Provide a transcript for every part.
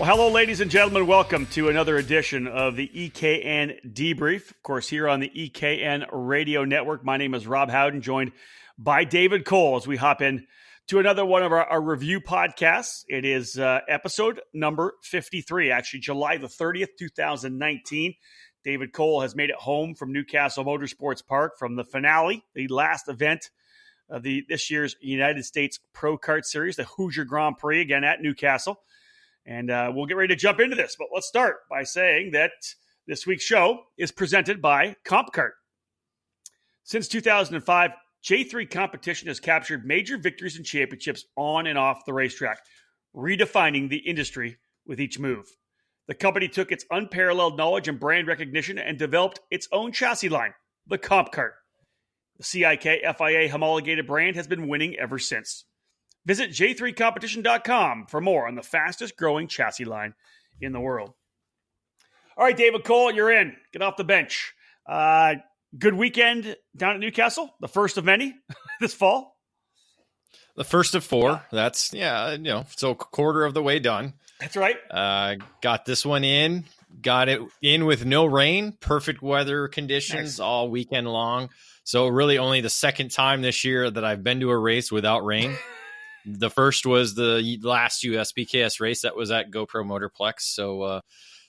Well, hello, ladies and gentlemen. Welcome to another edition of the EKN Debrief. Of course, here on the EKN Radio Network. My name is Rob Howden, joined by David Cole as we hop in to another one of our review podcasts. It is episode number 53, actually July the 30th, 2019. David Cole has made it home from Newcastle Motorsports Park from the finale, the last event of this year's United States Pro Kart Series, the Hoosier Grand Prix, again at Newcastle. And we'll get ready to jump into this. But let's start by saying that this week's show is presented by CompKart. Since 2005, J3 Competition has captured major victories and championships on and off the racetrack, redefining the industry with each move. The company took its unparalleled knowledge and brand recognition and developed its own chassis line, the CompKart. The CIK FIA homologated brand has been winning ever since. Visit j3competition.com for more on the fastest growing chassis line in the world. All right, David Cole, you're in. Get off the bench. Good weekend down at Newcastle, the first of many this fall. The first of four. That's, so a quarter of the way done. That's right. Got this one in. Got it in with no rain. Perfect weather conditions all weekend long. So really only the second time this year that I've been to a race without rain. The first was the last USPKS race that was at GoPro Motorplex.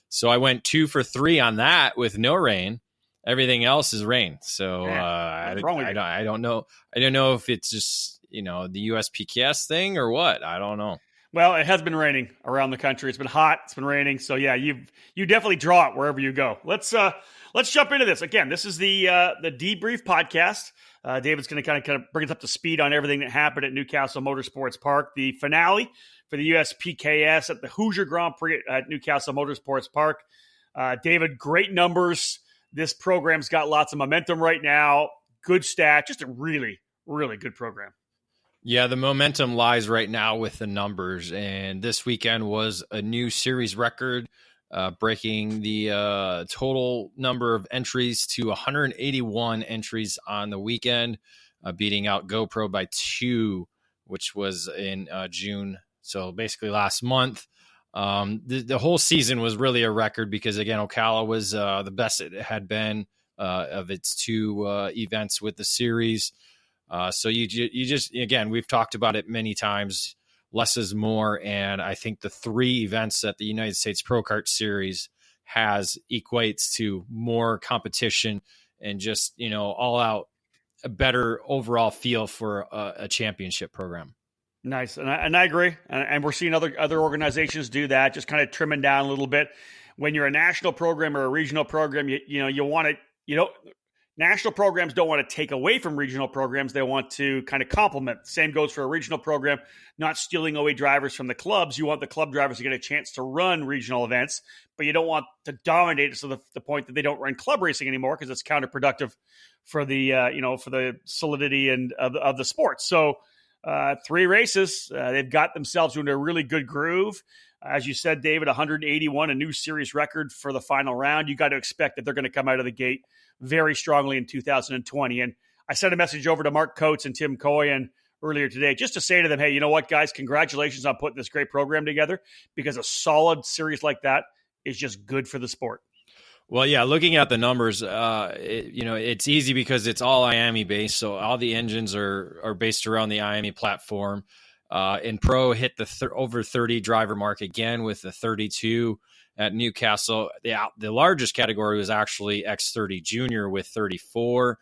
So I went 2 for 3 on that with no rain. Everything else is rain. So I don't know. I don't know if it's just, the USPKS thing or what. I don't know. Well, it has been raining around the country. It's been hot. It's been raining. So yeah, you definitely draw it wherever you go. Let's jump into this. Again, this is the Debrief podcast. David's going to kind of bring us up to speed on everything that happened at Newcastle Motorsports Park. The finale for the USPKS at the Hoosier Grand Prix at Newcastle Motorsports Park. David, great numbers. This program's got lots of momentum right now. Good stat. Just a really, really good program. Yeah, the momentum lies right now with the numbers. And this weekend was a new series record, breaking the total number of entries to 181 entries on the weekend, beating out GoPro by 2, which was in June. So basically last month. The whole season was really a record because, again, Ocala was the best it had been of its 2 events with the series. So you just, again, we've talked about it many times. Less is more, and I think the 3 events that the United States Pro Kart Series has equates to more competition and just, all out a better overall feel for a championship program. Nice, and I agree, and we're seeing other organizations do that, just kind of trimming down a little bit. When you're a national program or a regional program, you want to, national programs don't want to take away from regional programs. They want to kind of complement. Same goes for a regional program, not stealing away drivers from the clubs. You want the club drivers to get a chance to run regional events, but you don't want to dominate it to the point that they don't run club racing anymore because it's counterproductive for the, for the solidity and of the sport. So 3 races, they've got themselves into a really good groove. As you said, David, 181, a new series record for the final round. You got to expect that they're going to come out of the gate very strongly in 2020. And I sent a message over to Mark Coates and Tim Coyan earlier today just to say to them, hey, you know what, guys, congratulations on putting this great program together, because a solid series like that is just good for the sport. Well, yeah, looking at the numbers, it's easy because it's all IAME based. So all the engines are based around the IAME platform. And Pro hit the over 30 driver mark again with the 32 at Newcastle. The largest category was actually X30 Junior with 34.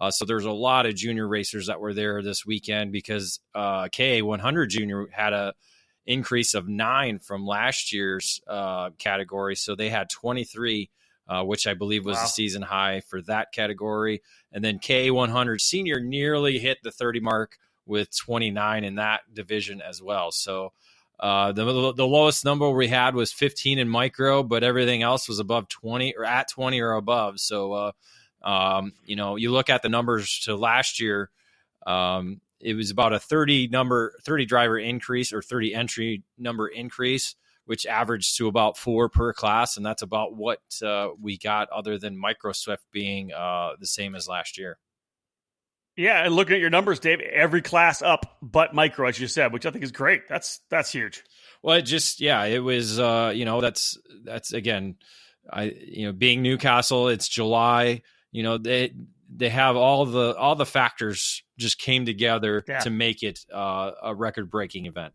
So there's a lot of junior racers that were there this weekend because KA100 Junior had a increase of 9 from last year's category. So they had 23, which I believe was the season high for that category. And then KA100 Senior nearly hit the 30 mark with 29 in that division as well. So the lowest number we had was 15 in micro, but everything else was above 20 or at 20 or above. So, you look at the numbers to last year, it was about a 30 driver increase or 30 entry number increase, which averaged to about 4 per class. And that's about what we got, other than Micro Swift being the same as last year. Yeah, and looking at your numbers, Dave, every class up but micro, as you said, which I think is great. That's huge. Well, it was, that's again, being Newcastle, it's July, they have all the factors just came together to make it a record-breaking event.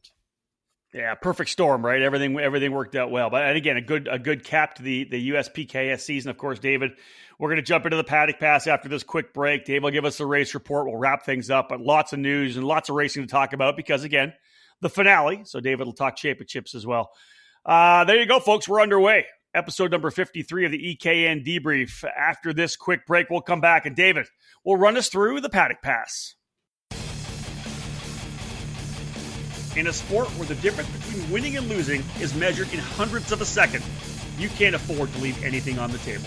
Yeah, perfect storm, right? Everything worked out well. But and again, a good cap to the USPKS season. Of course, David, we're going to jump into the paddock pass after this quick break. Dave will give us a race report. We'll wrap things up, but lots of news and lots of racing to talk about because, again, the finale. So David will talk championships as well. There you go, folks. We're underway. Episode number 53 of the EKN Debrief. After this quick break, we'll come back, and David will run us through the paddock pass. In a sport where the difference between winning and losing is measured in hundredths of a second, you can't afford to leave anything on the table.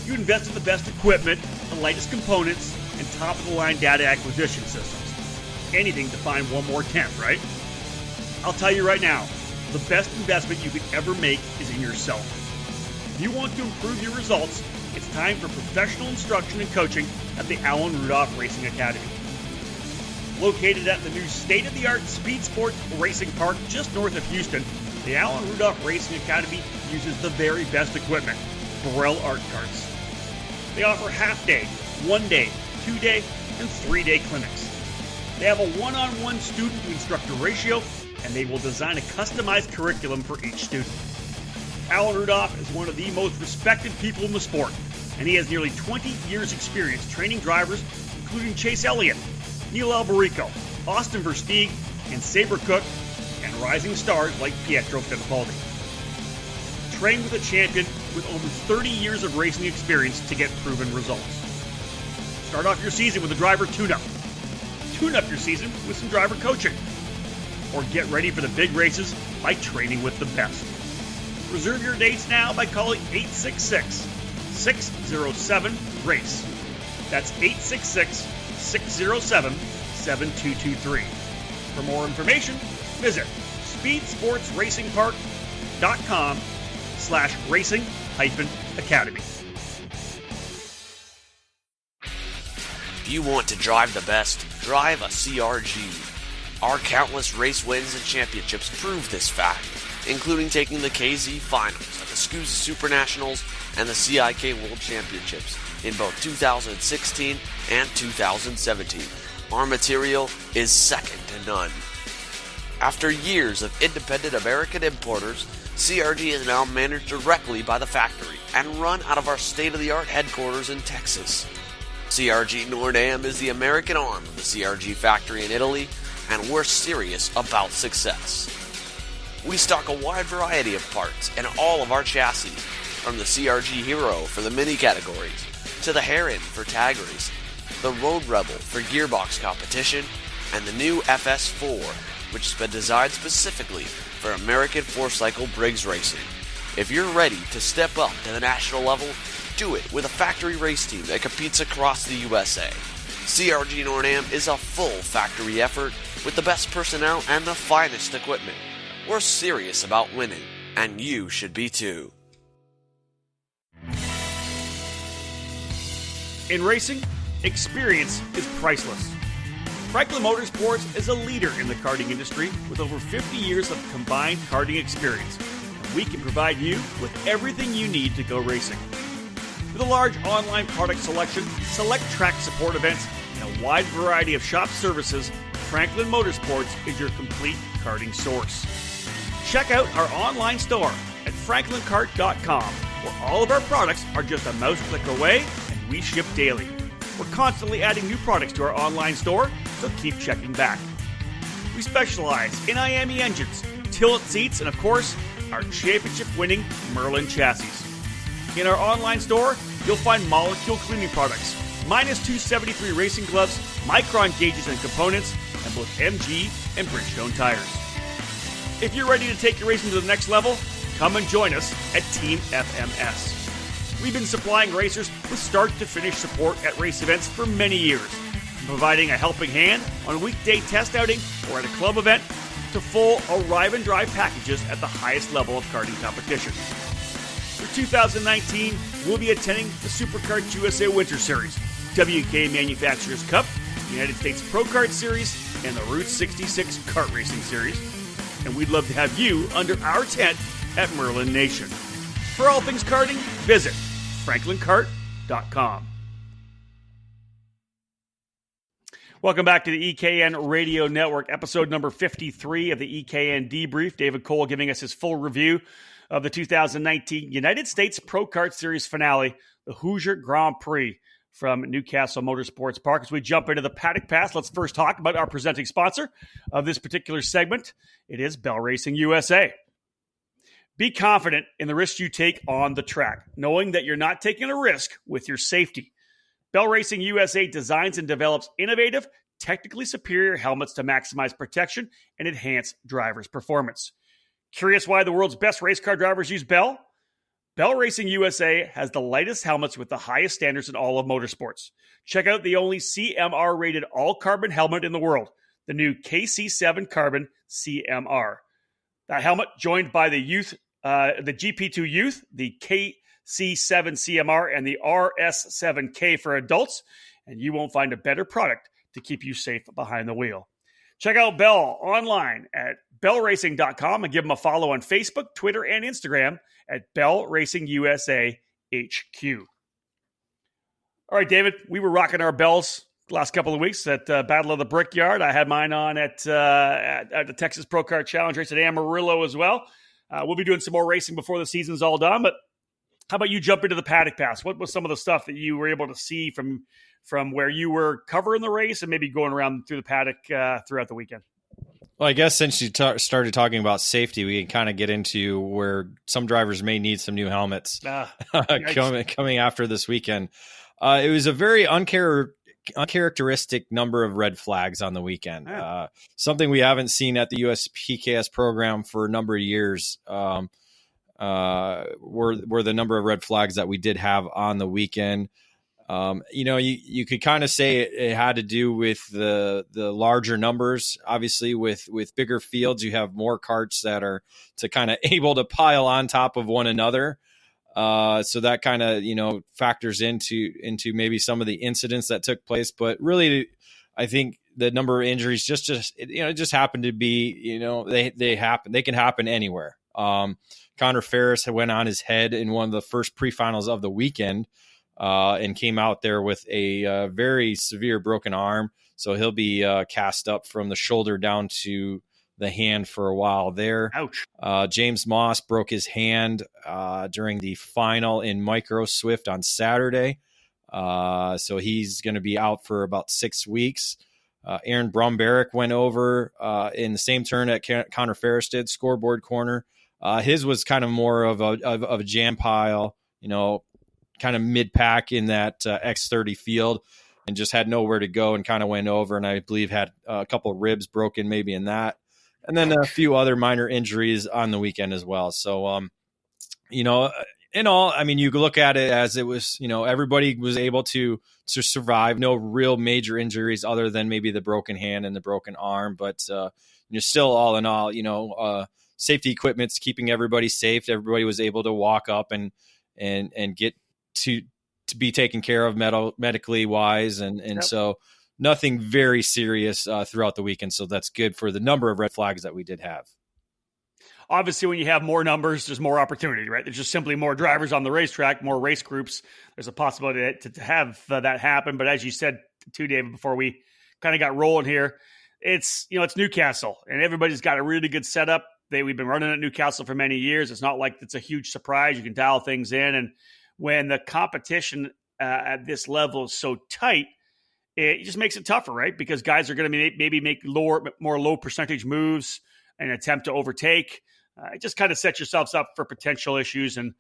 You invest in the best equipment, the lightest components, and top-of-the-line data acquisition systems. Anything to find one more tenth, right? I'll tell you right now, the best investment you could ever make is in yourself. If you want to improve your results, it's time for professional instruction and coaching at the Alan Rudolph Racing Academy. Located at the new state-of-the-art Speed Sports Racing Park just north of Houston, the Alan Rudolph Racing Academy uses the very best equipment, Burrell Art Carts. They offer half-day, 1-day, 2-day, and 3-day clinics. They have a one-on-one student-to-instructor ratio, and they will design a customized curriculum for each student. Alan Rudolph is one of the most respected people in the sport, and he has nearly 20 years' experience training drivers, including Chase Elliott, Neil Alberico, Austin Versteeg, and Sabre Cook, and rising stars like Pietro Fittipaldi. Train with a champion with over 30 years of racing experience to get proven results. Start off your season with a driver tune-up. Tune up your season with some driver coaching. Or get ready for the big races by training with the best. Reserve your dates now by calling 866-607-RACE. That's 866-607-7223. For more information, visit speedsportsracingpark.com/racing-academy. If you want to drive the best, drive a CRG. Our countless race wins and championships prove this fact, including taking the KZ Finals at the SCUSA Super Nationals and the CIK World Championships in both 2016 and 2017. Our material is second to none. After years of independent American importers, CRG is now managed directly by the factory and run out of our state-of-the-art headquarters in Texas. CRG Nordam is the American arm of the CRG factory in Italy, and we're serious about success. We stock a wide variety of parts in all of our chassis, from the CRG Hero for the mini categories, to the Heron for tag racing, the Road Rebel for gearbox competition, and the new FS4, which has been designed specifically for American 4-cycle Briggs racing. If you're ready to step up to the national level, do it with a factory race team that competes across the USA. CRG Nordam is a full factory effort with the best personnel and the finest equipment. We're serious about winning, and you should be too. In racing, experience is priceless. Franklin Motorsports is a leader in the karting industry with over 50 years of combined karting experience. And we can provide you with everything you need to go racing. With a large online product selection, select track support events, and a wide variety of shop services, Franklin Motorsports is your complete karting source. Check out our online store at franklinkart.com, where all of our products are just a mouse click away and we ship daily. We're constantly adding new products to our online store, so keep checking back. We specialize in IAME engines, tilt seats, and of course, our championship-winning Merlin chassis. In our online store, you'll find molecule cleaning products, minus 273 racing gloves, micron gauges and components, and both MG and Bridgestone tires. If you're ready to take your racing to the next level, come and join us at Team FMS. We've been supplying racers with start-to-finish support at race events for many years, from providing a helping hand on a weekday test outing or at a club event, to full arrive and drive packages at the highest level of karting competition. For 2019, we'll be attending the SuperKart USA Winter Series, WK Manufacturers Cup, the United States Pro Kart Series, and the Route 66 Kart Racing Series. And we'd love to have you under our tent at Merlin Nation. For all things karting, visit franklinkart.com. Welcome back to the EKN Radio Network, episode number 53 of the EKN Debrief. David Cole giving us his full review of the 2019 United States Pro Kart Series finale, the Hoosier Grand Prix from Newcastle Motorsports Park. As we jump into the Paddock Pass, let's first talk about our presenting sponsor of this particular segment. It is Bell Racing USA. Be confident in the risks you take on the track, knowing that you're not taking a risk with your safety. Bell Racing USA designs and develops innovative, technically superior helmets to maximize protection and enhance drivers' performance. Curious why the world's best race car drivers use Bell? Bell Racing USA has the lightest helmets with the highest standards in all of motorsports. Check out the only CMR-rated all-carbon helmet in the world, the new KC7 Carbon CMR. That helmet, joined by the GP2 Youth, the KC7 CMR, and the RS7K for adults, and you won't find a better product to keep you safe behind the wheel. Check out Bell online at bellracing.com and give them a follow on Facebook, Twitter, and Instagram at Bell Racing USA HQ. All right, David, we were rocking our bells the last couple of weeks at Battle of the Brickyard. I had mine on at the Texas Pro Kart Challenge race at Amarillo as well. We'll be doing some more racing before the season's all done, but how about you jump into the Paddock Pass? What was some of the stuff that you were able to see from where you were covering the race and maybe going around through the paddock throughout the weekend? Well, I guess since you started talking about safety, we can kind of get into where some drivers may need some new helmets coming after this weekend. It was a very uncharacteristic number of red flags on the weekend. Yeah. Something we haven't seen at the USPKS program for a number of years. Were the number of red flags that we did have on the weekend. You could kind of say it had to do with the larger numbers. Obviously, with bigger fields, you have more karts that are to kind of able to pile on top of one another. So that kind of, factors into maybe some of the incidents that took place. But really, I think the number of injuries just happened to be, they happen. They can happen anywhere. Connor Ferris went on his head in one of the first pre-finals of the weekend. And came out there with a very severe broken arm. So he'll be cast up from the shoulder down to the hand for a while there. Ouch. James Moss broke his hand during the final in Micro Swift on Saturday. So he's going to be out for about 6 weeks. Aaron Brumbarek went over in the same turn that Connor Ferris did, scoreboard corner. His was kind of more of a jam pile, kind of mid-pack in that X30 field, and just had nowhere to go and kind of went over, and I believe had a couple of ribs broken maybe in that, and then a few other minor injuries on the weekend as well. So, in all, I mean, you look at it as it was, everybody was able to survive, no real major injuries other than maybe the broken hand and the broken arm, but still all in all, safety equipment's keeping everybody safe. Everybody was able to walk up and get to be taken care of medically wise. And yep. So nothing very serious throughout the weekend. So that's good for the number of red flags that we did have. Obviously, when you have more numbers, there's more opportunity, right? There's just simply more drivers on the racetrack, more race groups. There's a possibility to have that happen. But as you said too, David, before we kind of got rolling here, it's Newcastle, and everybody's got a really good setup. We've been running at Newcastle for many years. It's not like it's a huge surprise. You can dial things in. And when the competition at this level is so tight, it just makes it tougher, right? Because guys are going to maybe make more low percentage moves and attempt to overtake. It just kind of sets yourselves up for potential issues. And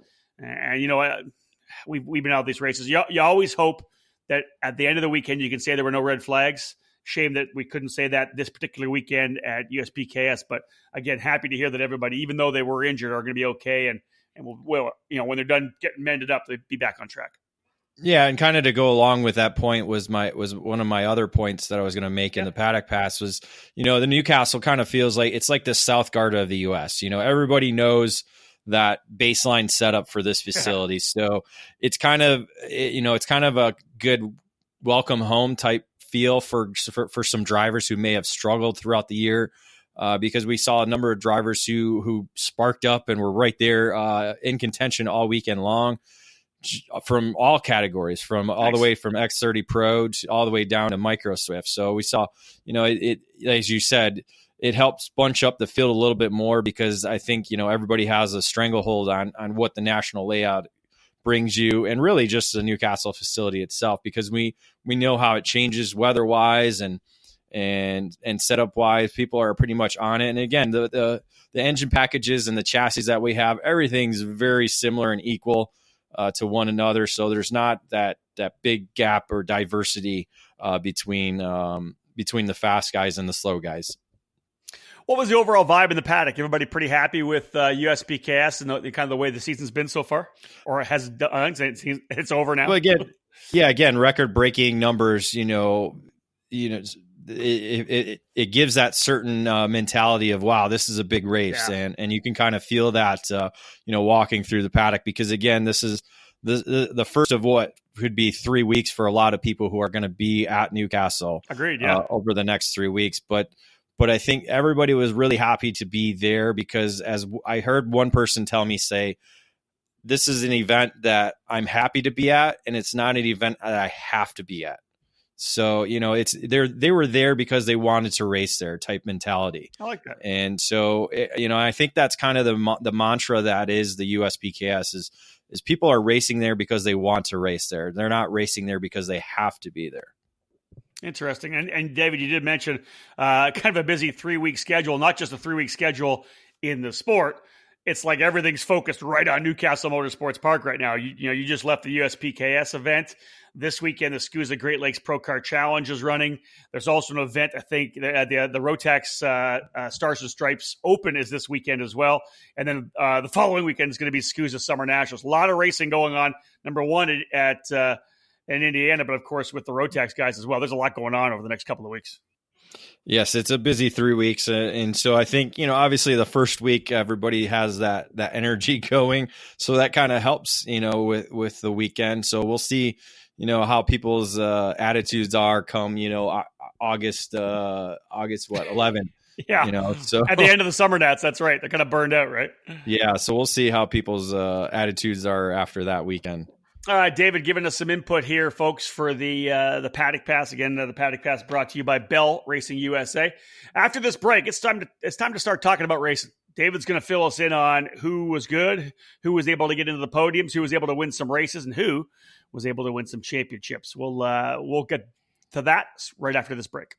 we've been out of these races. You always hope that at the end of the weekend, you can say there were no red flags. Shame that we couldn't say that this particular weekend at USPKS. But again, happy to hear that everybody, even though they were injured, are going to be okay. And we'll when they're done getting mended up, they'll be back on track. Yeah, and kind of to go along with that point was one of my other points that I was going to make in the Paddock Pass was, the Newcastle kind of feels like it's like the South Garda of the U.S. Everybody knows that baseline setup for this facility, so it's kind of a good welcome home type feel for some drivers who may have struggled throughout the year, because we saw a number of drivers who sparked up and were right there in contention all weekend long from all categories, from all the way from X30 Pro all the way down to Micro Swift. So we saw, it as you said, it helps bunch up the field a little bit more, because I think, everybody has a stranglehold on what the national layout brings you, and really just the Newcastle facility itself, because we know how it changes weather-wise and setup-wise. People are pretty much on it. And again, the engine packages and the chassis that we have, everything's very similar and equal to one another. So there's not that big gap or diversity between the fast guys and the slow guys. What was the overall vibe in the paddock? Everybody pretty happy with USPKS and the kind of the way the season's been so far, or has done? It's over now. Well, again, record-breaking numbers. It gives that certain mentality of, wow, this is a big race, and you can kind of feel that walking through the paddock, because again, this is the first of what could be 3 weeks for a lot of people who are going to be at Newcastle. Agreed. Yeah. Over the next 3 weeks, but I think everybody was really happy to be there, because as I heard one person tell me say, this is an event that I'm happy to be at, and it's not an event that I have to be at. So, they were there because they wanted to race there type mentality. I like that. And so, I think that's kind of the mantra that is the USPKS is people are racing there because they want to race there. They're not racing there because they have to be there. Interesting. And David, you did mention kind of a busy 3-week schedule, not just a 3-week schedule in the sport. It's like everything's focused right on Newcastle Motorsports Park right now. You just left the USPKS event. This weekend, the SCUSA Great Lakes Pro Car Challenge is running. There's also an event, I think, the Rotax Stars and Stripes Open is this weekend as well. And then the following weekend is going to be SCUSA Summer Nationals. A lot of racing going on. Number one in Indiana, but of course with the Rotax guys as well. There's a lot going on over the next couple of weeks. Yes, it's a busy 3 weeks. And so I think, obviously the first week, everybody has that energy going. So that kind of helps, with the weekend. So we'll see, how people's attitudes are come, August 11. Yeah. So at the end of the summer nats, that's right. They're kind of burned out, right? Yeah. So we'll see how people's attitudes are after that weekend. All right, David, giving us some input here, folks, for the Paddock Pass. Again, the Paddock Pass brought to you by Bell Racing USA. After this break, it's time to start talking about racing. David's going to fill us in on who was good, who was able to get into the podiums, who was able to win some races, and who was able to win some championships. We'll get to that right after this break.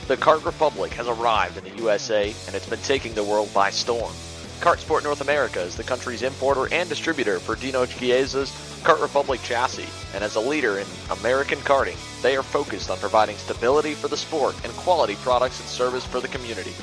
The Kart Republic has arrived in the USA, and it's been taking the world by storm. Kart Sport North America is the country's importer and distributor for Dino Chiesa's Kart Republic chassis, and as a leader in American karting, they are focused on providing stability for the sport and quality products and service for the community.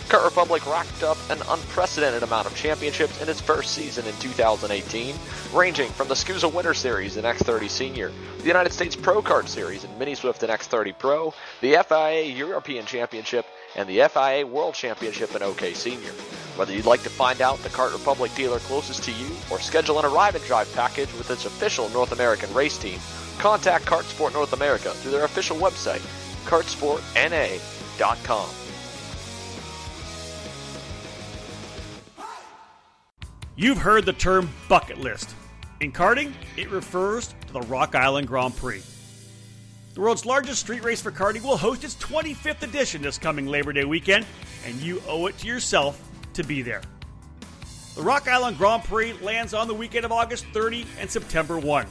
Kart Republic racked up an unprecedented amount of championships in its first season in 2018, ranging from the SCUSA Winter Series in X30 Senior, the United States Pro Kart Series in Mini Swift and X30 Pro, the FIA European Championship, and the FIA World Championship in OK Senior. Whether you'd like to find out the Kart Republic dealer closest to you or schedule an arrive and drive package with its official North American race team, contact Kart Sport North America through their official website, kartsportna.com. You've heard the term bucket list. In karting, it refers to the Rock Island Grand Prix. The world's largest street race for karting will host its 25th edition this coming Labor Day weekend, and you owe it to yourself to be there. The Rock Island Grand Prix lands on the weekend of August 30 and September 1,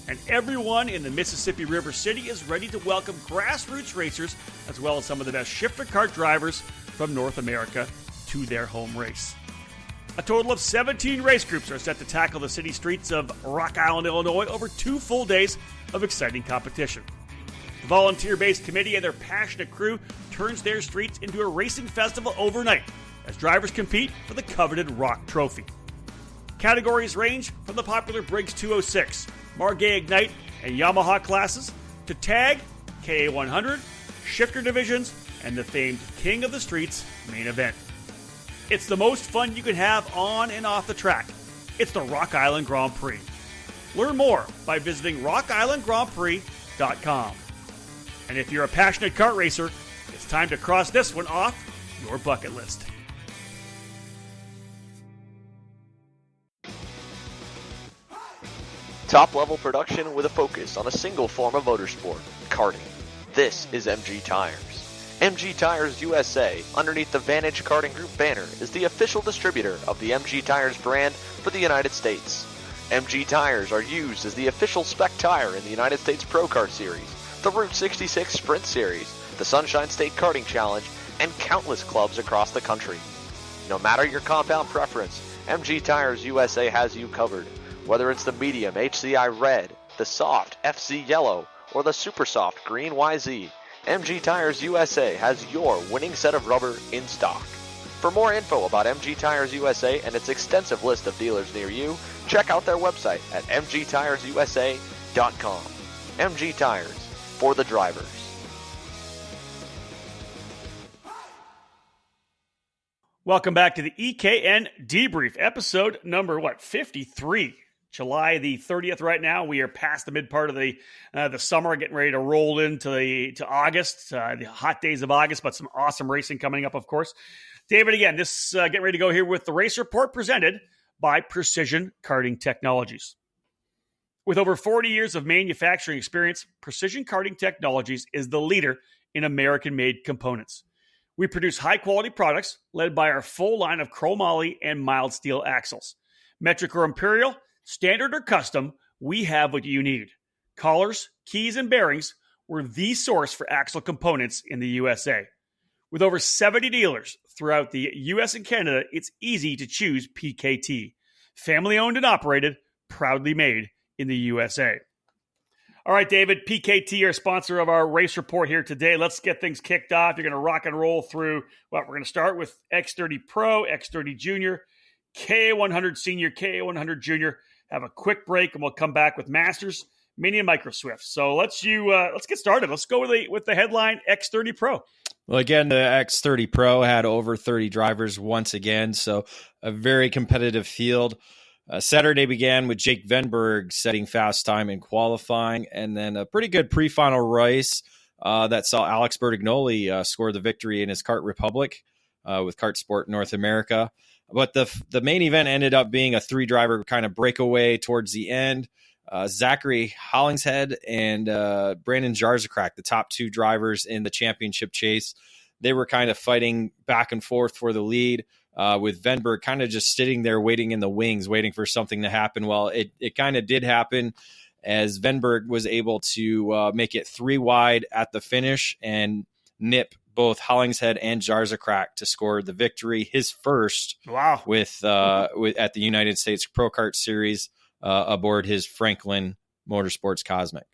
and everyone in the Mississippi River City is ready to welcome grassroots racers as well as some of the best shifter kart drivers from North America to their home race. A total of 17 race groups are set to tackle the city streets of Rock Island, Illinois over 2 full days of exciting competition. The volunteer-based committee and their passionate crew turns their streets into a racing festival overnight as drivers compete for the coveted Rock Trophy. Categories range from the popular Briggs 206, Margay Ignite, and Yamaha classes to tag, KA100, shifter divisions, and the famed King of the Streets main event. It's the most fun you can have on and off the track. It's the Rock Island Grand Prix. Learn more by visiting RockIslandGrandPrix.com. And if you're a passionate kart racer, it's time to cross this one off your bucket list. Top-level production with a focus on a single form of motorsport, karting. This is MG Tires. MG Tires USA, underneath the Vantage Karting Group banner, is the official distributor of the MG Tires brand for the United States. MG Tires are used as the official spec tire in the United States Pro Kart Series, the Route 66 Sprint Series, the Sunshine State Karting Challenge, and countless clubs across the country. No matter your compound preference, MG Tires USA has you covered. Whether it's the medium HCI Red, the soft FC Yellow, or the super soft Green YZ, MG Tires USA has your winning set of rubber in stock. For more info about MG Tires USA and its extensive list of dealers near you, check out their website at mgtiresusa.com. MG Tires, for the drivers. Welcome back to the EKN Debrief, episode number, 53. July the 30th right now. We are past the mid part of the summer, getting ready to roll into August, the hot days of August, but some awesome racing coming up, of course. David, again, this getting ready to go here with the Race Report presented by Precision Karting Technologies. With over 40 years of manufacturing experience, Precision Karting Technologies is the leader in American-made components. We produce high-quality products led by our full line of chromoly and mild steel axles. Metric or Imperial, standard or custom, we have what you need. Collars, keys, and bearings, we're the source for axle components in the USA. With over 70 dealers throughout the US and Canada, it's easy to choose PKT. Family owned and operated, proudly made in the USA. All right, David, PKT, our sponsor of our race report here today. Let's get things kicked off. You're going to rock and roll through, we're going to start with X30 Pro, X30 Junior, KA100 Senior, KA100 Junior. Have a quick break, and we'll come back with Masters, Mini, and Micro Swift. So let's get started. Let's go with the headline X30 Pro. Well, again, the X30 Pro had over 30 drivers once again, so a very competitive field. Saturday began with Jake Venberg setting fast time in qualifying, and then a pretty good pre-final race that saw Alex Bertignoli score the victory in his Kart Republic with Kart Sport North America. But the main event ended up being a three-driver kind of breakaway towards the end. Zachary Hollingshead and Brandon Jarzakrak, the top two drivers in the championship chase, they were kind of fighting back and forth for the lead, with Venberg kind of just sitting there waiting in the wings, waiting for something to happen. Well, it kind of did happen, as Venberg was able to make it three wide at the finish and nip both Hollingshead and Jarzakrak to score the victory, his first with at the United States Pro Kart Series aboard his Franklin Motorsports Cosmic.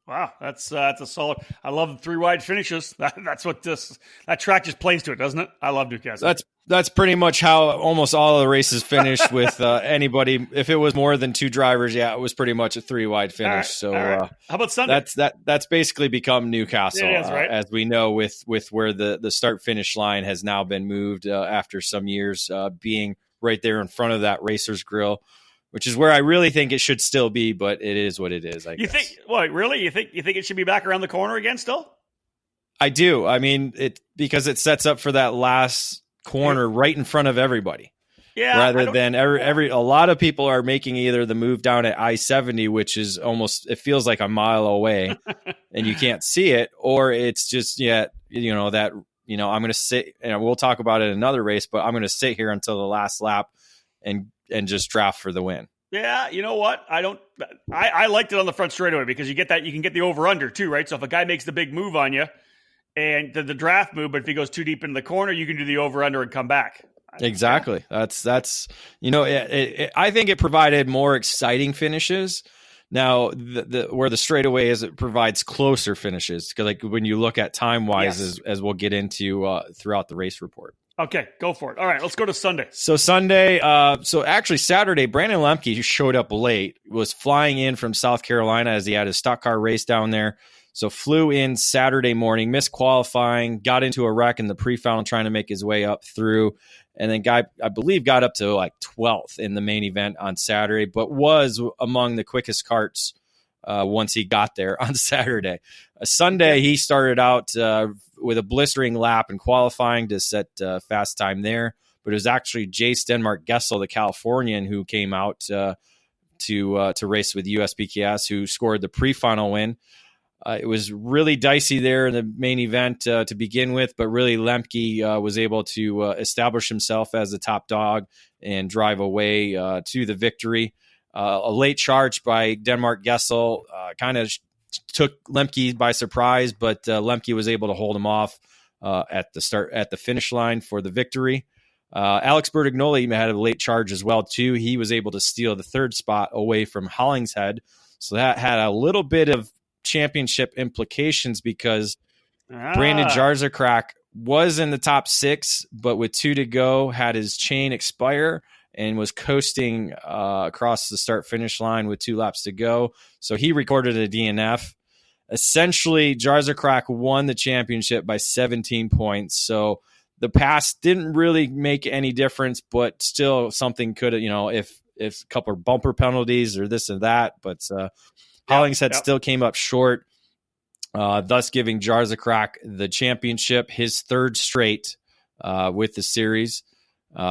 Wow, that's a solid. I love the three wide finishes. That's what that track just plays to it, doesn't it? I love Newcastle. That's pretty much how almost all of the races finished with anybody. If it was more than two drivers, yeah, it was pretty much a three wide finish. Right, so how about Sunday? That's basically become Newcastle, it is, right? As we know, with where the start finish line has now been moved after some years being right there in front of that racer's grill, which is where I really think it should still be, but it is what it is, I guess. Think? What, really? You think it should be back around the corner again still? I do. I mean, because it sets up for that last corner right in front of everybody. Yeah. Rather than a lot of people are making either the move down at I-70, which is almost, it feels like a mile away and you can't see it, or it's just, I'm going to sit, and we'll talk about it in another race, but I'm going to sit here until the last lap and just draft for the win. Yeah, you know what? I liked it on the front straightaway because you can get the over-under too, right? So if a guy makes the big move on you and the draft move, but if he goes too deep into the corner, you can do the over-under and come back. Exactly. That's I think it provided more exciting finishes. Now, where the straightaway is, it provides closer finishes, because like when you look at time-wise, yes, as we'll get into throughout the race report. Okay, go for it. All right, let's go to Sunday. So actually Saturday, Brandon Lemke, who showed up late, was flying in from South Carolina as he had his stock car race down there. So flew in Saturday morning, missed qualifying, got into a wreck in the pre-final trying to make his way up through, and then I believe got up to like 12th in the main event on Saturday, but was among the quickest carts once he got there on Saturday. Sunday, he started out with a blistering lap in qualifying to set fast time there, but it was actually Jace Denmark Gessel, the Californian, who came out to race with USPKS, who scored the pre-final win. It was really dicey there in the main event to begin with, but really Lemke was able to establish himself as the top dog and drive away to the victory. A late charge by Denmark Gessel kind of took Lemke by surprise, but Lemke was able to hold him off at the finish line for the victory. Alex Bertignolli had a late charge as well too. He was able to steal the third spot away from Hollingshead, so that had a little bit of championship implications because Brandon Jarzakrak was in the top 6, but with 2 to go, had his chain expire and was coasting across the start-finish line with 2 laps to go. So he recorded a DNF. Essentially, Jarzakrak won the championship by 17 points. So the pass didn't really make any difference, but still something could have, if a couple of bumper penalties or this and that. But Hollingshead still came up short, thus giving Jarzakrak the championship, his 3rd straight with the series.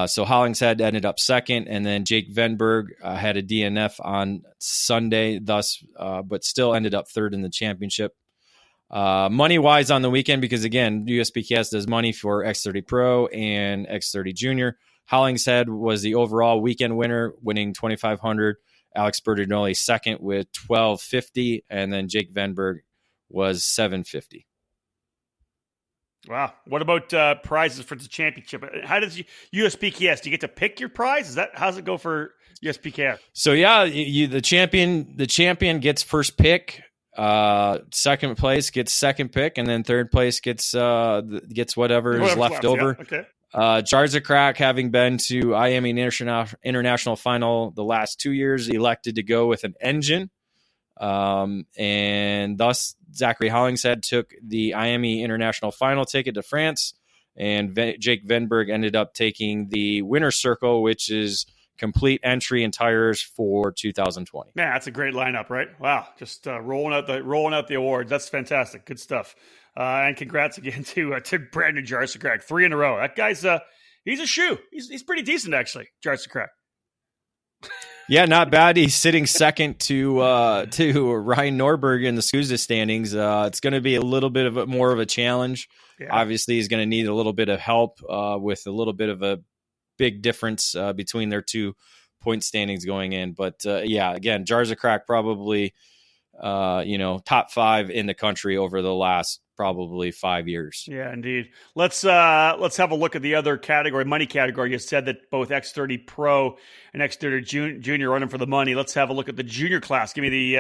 So Hollingshead ended up 2nd, and then Jake Venberg had a DNF on Sunday, thus, but still ended up 3rd in the championship. Money-wise on the weekend, because again, USPKS does money for X30 Pro and X30 Junior. Hollingshead was the overall weekend winner, winning $2,500. Alex Bertignolli 2nd with $1,250, and then Jake Venberg was $750. Wow. What about prizes for the championship? How does USPKS? Do you get to pick your prize? How's it go for USPKS? So yeah, the champion gets first pick. Second place gets second pick, and then third place gets whatever is left over. Yeah. Okay. Jarzakrak, having been to IAME International Final the last 2 years, elected to go with an engine. And thus Zachary Hollingshead took the IAME International Final ticket to France, and Jake Venberg ended up taking the winner's circle, which is complete entry and tires for 2020. Man, that's a great lineup, right? Wow, just rolling out the awards. That's fantastic. Good stuff. And congrats again to Brandon Jarzakrak, 3 in a row. That guy's he's a shoe. He's pretty decent actually, Jarzakrak. Yeah, not bad. He's sitting second to Ryan Norberg in the SCUSA standings. It's going to be a little bit of more of a challenge. Yeah. Obviously, he's going to need a little bit of help with a little bit of a big difference between their 2 point standings going in. But again, Jarzakrak probably top 5 in the country over the last probably 5 years. Yeah, indeed. Let's have a look at the other category, money category. You said that both X30 Pro and X30 Junior are running for the money. Let's have a look at the junior class. Give me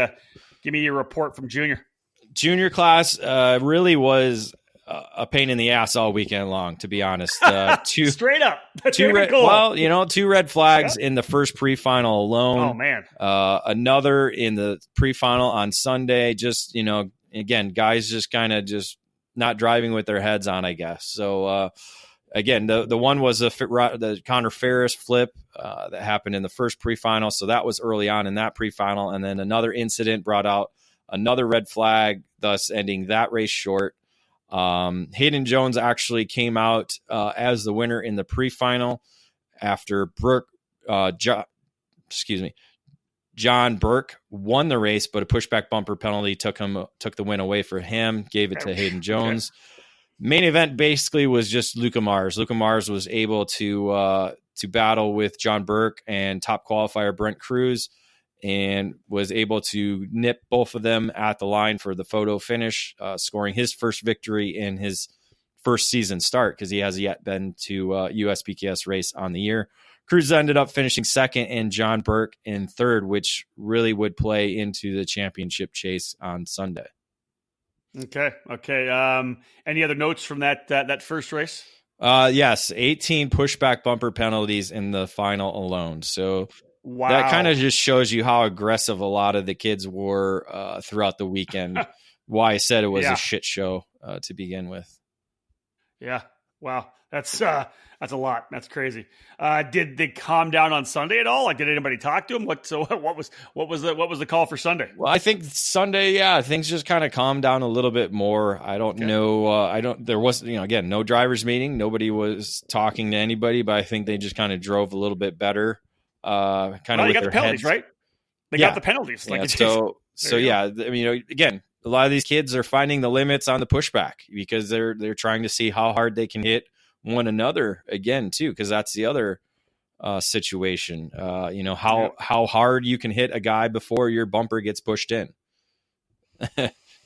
your report from junior. Junior class really was a pain in the ass all weekend long, to be honest. Straight up. Two red flags in the first pre-final alone. Oh man. Another in the pre-final on Sunday. Just, again, guys just kind of just not driving with their heads on, I guess. So, again, the one was the Connor Ferris flip that happened in the first pre-final. So that was early on in that pre-final. And then another incident brought out another red flag, thus ending that race short. Hayden Jones actually came out as the winner in the pre-final after John Burke won the race, but a pushback bumper penalty took the win away for him, gave it to Hayden Jones. Okay. Main event basically was just Luca Mars. Luca Mars was able to battle with John Burke and top qualifier Brent Cruz, and was able to nip both of them at the line for the photo finish, scoring his first victory in his first season start, because he hasn't yet been to USPKS race on the year. Cruz ended up finishing second and John Burke in third, which really would play into the championship chase on Sunday. Okay. Any other notes from that first race? Yes, 18 pushback bumper penalties in the final alone. So wow. That kind of just shows you how aggressive a lot of the kids were throughout the weekend. Why I said it was a shit show to begin with. Yeah. Wow. That's That's a lot. That's crazy. Did they calm down on Sunday at all? Like, did anybody talk to him? What was the call for Sunday? Well, I think Sunday, things just kind of calmed down a little bit more. I don't know. There was, again, no drivers meeting. Nobody was talking to anybody, but I think they just kind of drove a little bit better. They got the penalties, right? They got the penalties. Again, a lot of these kids are finding the limits on the pushback because they're trying to see how hard they can hit one another again too, because that's the other situation. How hard you can hit a guy before your bumper gets pushed in.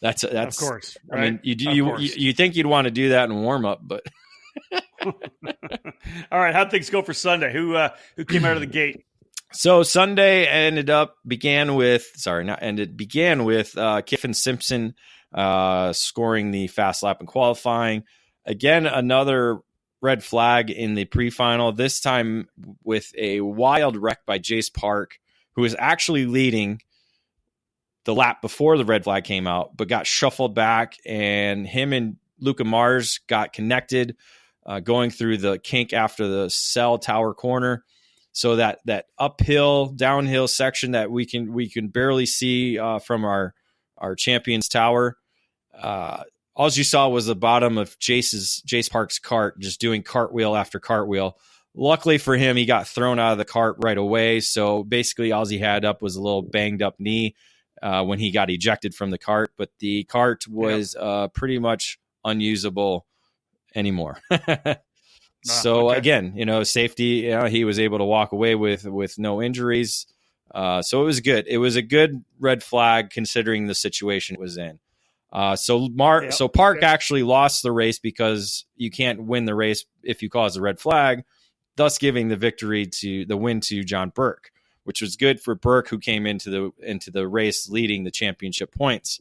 that's of course. Right? I mean, you think you'd want to do that in warm up, but all right. How'd things go for Sunday? Who came out of the gate? So Sunday began with Kiffin Simpson scoring the fast lap in qualifying. Again, another red flag in the pre-final, this time with a wild wreck by Jace Park, who was actually leading the lap before the red flag came out, but got shuffled back, and him and Luca Mars got connected going through the kink after the cell tower corner. So that uphill, downhill section that we can barely see from our Champions Tower, all you saw was the bottom of Jace Park's cart, just doing cartwheel after cartwheel. Luckily for him, he got thrown out of the cart right away. So basically, all he had up was a little banged up knee when he got ejected from the cart. But the cart was pretty much unusable anymore. So again, safety, he was able to walk away with no injuries. So it was good. It was a good red flag considering the situation it was in. So Park actually lost the race because you can't win the race if you cause a red flag, thus giving the win to John Burke, which was good for Burke, who came into the race leading the championship points.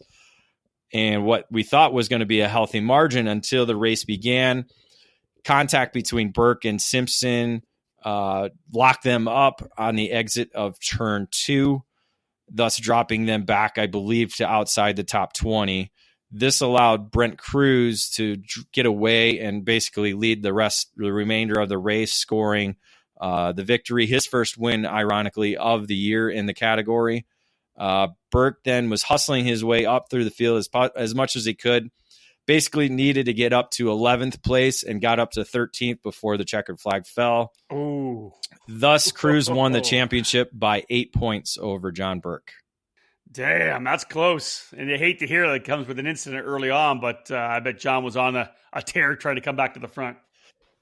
And what we thought was going to be a healthy margin until the race began. Contact between Burke and Simpson locked them up on the exit of turn 2, thus dropping them back, I believe, to outside the top 20. This allowed Brent Cruz to get away and basically lead the remainder of the race, scoring the victory, his first win, ironically, of the year in the category. Burke then was hustling his way up through the field as much as he could. Basically needed to get up to 11th place and got up to 13th before the checkered flag fell. Ooh. Thus, Cruz won the championship by 8 points over John Burke. Damn, that's close. And you hate to hear that it comes with an incident early on, but I bet John was on a tear trying to come back to the front.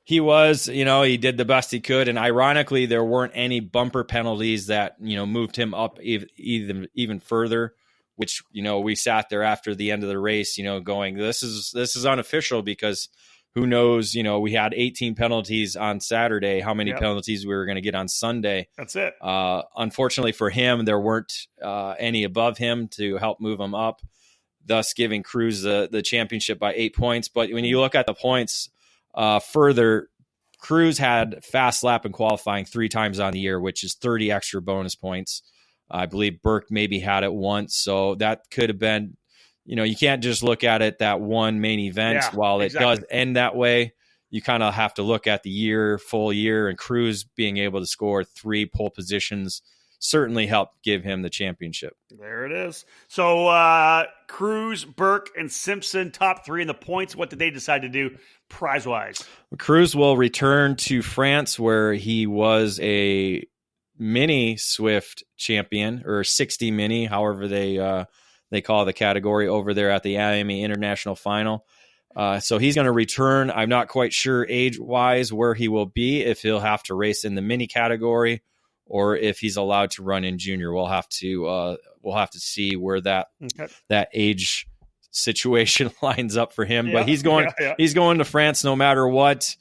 He was, he did the best he could. And ironically, there weren't any bumper penalties that, moved him up even further, which, we sat there after the end of the race, going, this is unofficial because who knows, we had 18 penalties on Saturday, how many penalties we were going to get on Sunday. That's it. Unfortunately for him, there weren't any above him to help move him up, thus giving Cruz the championship by 8 points. But when you look at the points further, Cruz had fast lap in qualifying 3 times on the year, which is 30 extra bonus points. I believe Burke maybe had it once. So that could have been, you can't just look at it that one main event. While it does end that way, you kind of have to look at the full year, and Cruz being able to score 3 pole positions certainly helped give him the championship. There it is. So Cruz, Burke, and Simpson, top 3 in the points. What did they decide to do prize-wise? Cruz will return to France, where he was a mini Swift champion, or 60 mini, however they call the category over there at the IAME International Final. So he's going to return. I'm not quite sure age-wise where he will be, if he'll have to race in the mini category or if he's allowed to run in junior. We'll have to see where that age situation lines up for him. But he's going to France no matter what.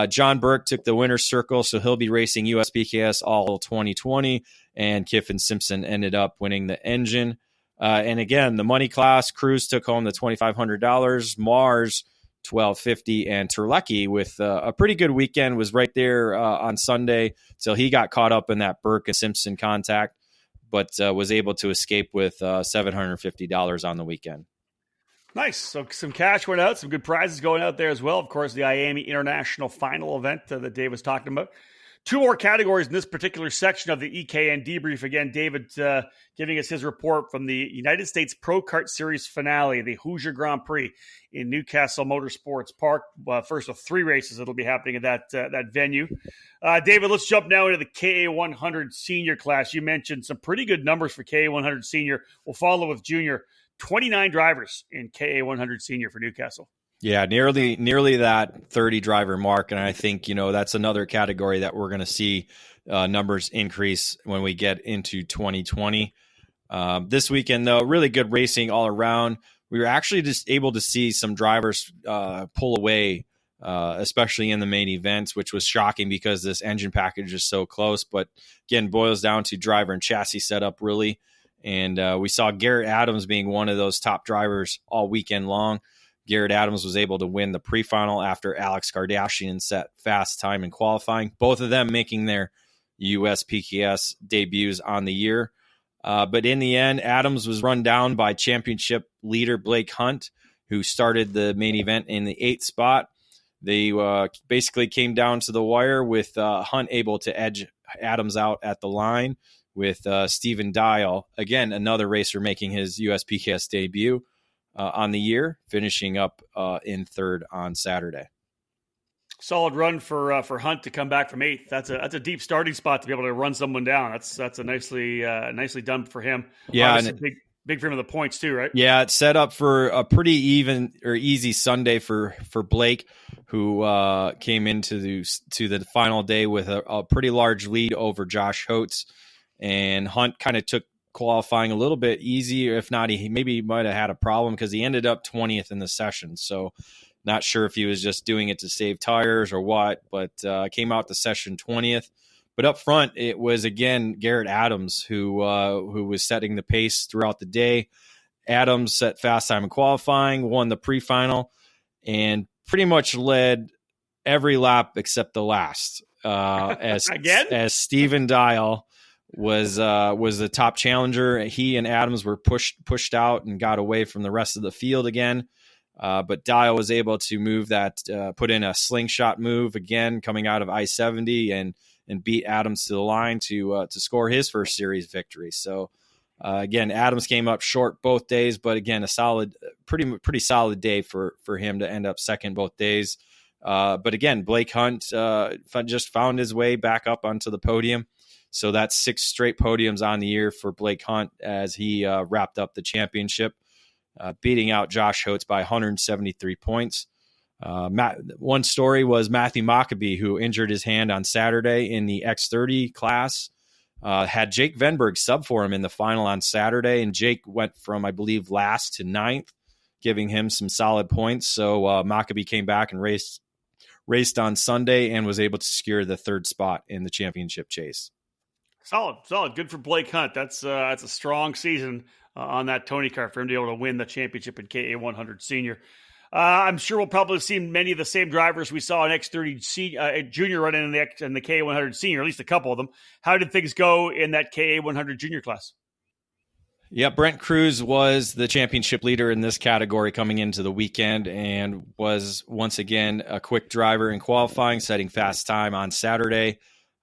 John Burke took the winner's circle, so he'll be racing USPKS all 2020, and Kiffin Simpson ended up winning the engine. And again, the money class, Cruz took home the $2,500, Mars $1,250, and Terlecki with a pretty good weekend was right there on Sunday. So he got caught up in that Burke and Simpson contact, but was able to escape with $750 on the weekend. Nice. So some cash went out, some good prizes going out there as well. Of course, the IAMI International Final event that Dave was talking about. Two more categories in this particular section of the EKN Debrief. Again, David giving us his report from the United States Pro Kart Series finale, the Hoosier Grand Prix in Newcastle Motorsports Park. First of three races that'll be happening at that venue. David, let's jump now into the KA100 senior class. You mentioned some pretty good numbers for KA100 senior. We'll follow with junior. 29 drivers in KA100 senior for Newcastle. Yeah, nearly that 30 driver mark. And I think, that's another category that we're going to see numbers increase when we get into 2020. This weekend, though, really good racing all around. We were actually just able to see some drivers pull away, especially in the main events, which was shocking because this engine package is so close. But again, boils down to driver and chassis setup, really. And we saw Garrett Adams being one of those top drivers all weekend long. Garrett Adams was able to win the pre-final after Alex Kardashian set fast time in qualifying, both of them making their USPKS debuts on the year. But in the end, Adams was run down by championship leader Blake Hunt, who started the main event in the 8th spot. They basically came down to the wire with Hunt able to edge Adams out at the line with Stephen Dial, again, another racer making his USPKS debut on the year, finishing up in 3rd on Saturday. Solid run for Hunt to come back from 8th. That's a deep starting spot to be able to run someone down. That's a nicely done for him. Yeah, and big for him of the points too, right? Yeah, it's set up for a pretty even or easy Sunday for Blake, who came into the final day with a pretty large lead over Josh Holtz, and Hunt kind of took qualifying a little bit easier. If not, he maybe might have had a problem because he ended up 20th in the session. So not sure if he was just doing it to save tires or what, but came out the session 20th. But up front, it was, again, Garrett Adams who was setting the pace throughout the day. Adams set fast time in qualifying, won the pre-final, and pretty much led every lap except the last. As Stephen Dial was the top challenger. He and Adams were pushed out and got away from the rest of the field again. But Dial was able to move that, put in a slingshot move again, coming out of I-70 and beat Adams to the line to score his first series victory. So again, Adams came up short both days, but again, a solid, pretty solid day for him to end up second both days. But again, Blake Hunt just found his way back up onto the podium. So that's 6 straight podiums on the year for Blake Hunt as he wrapped up the championship, beating out Josh Holtz by 173 points. One story was Matthew Maccabee, who injured his hand on Saturday in the X30 class, had Jake Venberg sub for him in the final on Saturday, and Jake went from, I believe, last to 9th, giving him some solid points. So Maccabee came back and raced on Sunday and was able to secure the 3rd spot in the championship chase. Solid. Good for Blake Hunt. That's a strong season on that Tony car for him to be able to win the championship in KA100 Senior. I'm sure we'll probably see many of the same drivers we saw in X30 Junior running in the KA100 Senior, at least a couple of them. How did things go in that KA100 Junior class? Yeah, Brent Cruz was the championship leader in this category coming into the weekend and was once again a quick driver in qualifying, setting fast time on Saturday.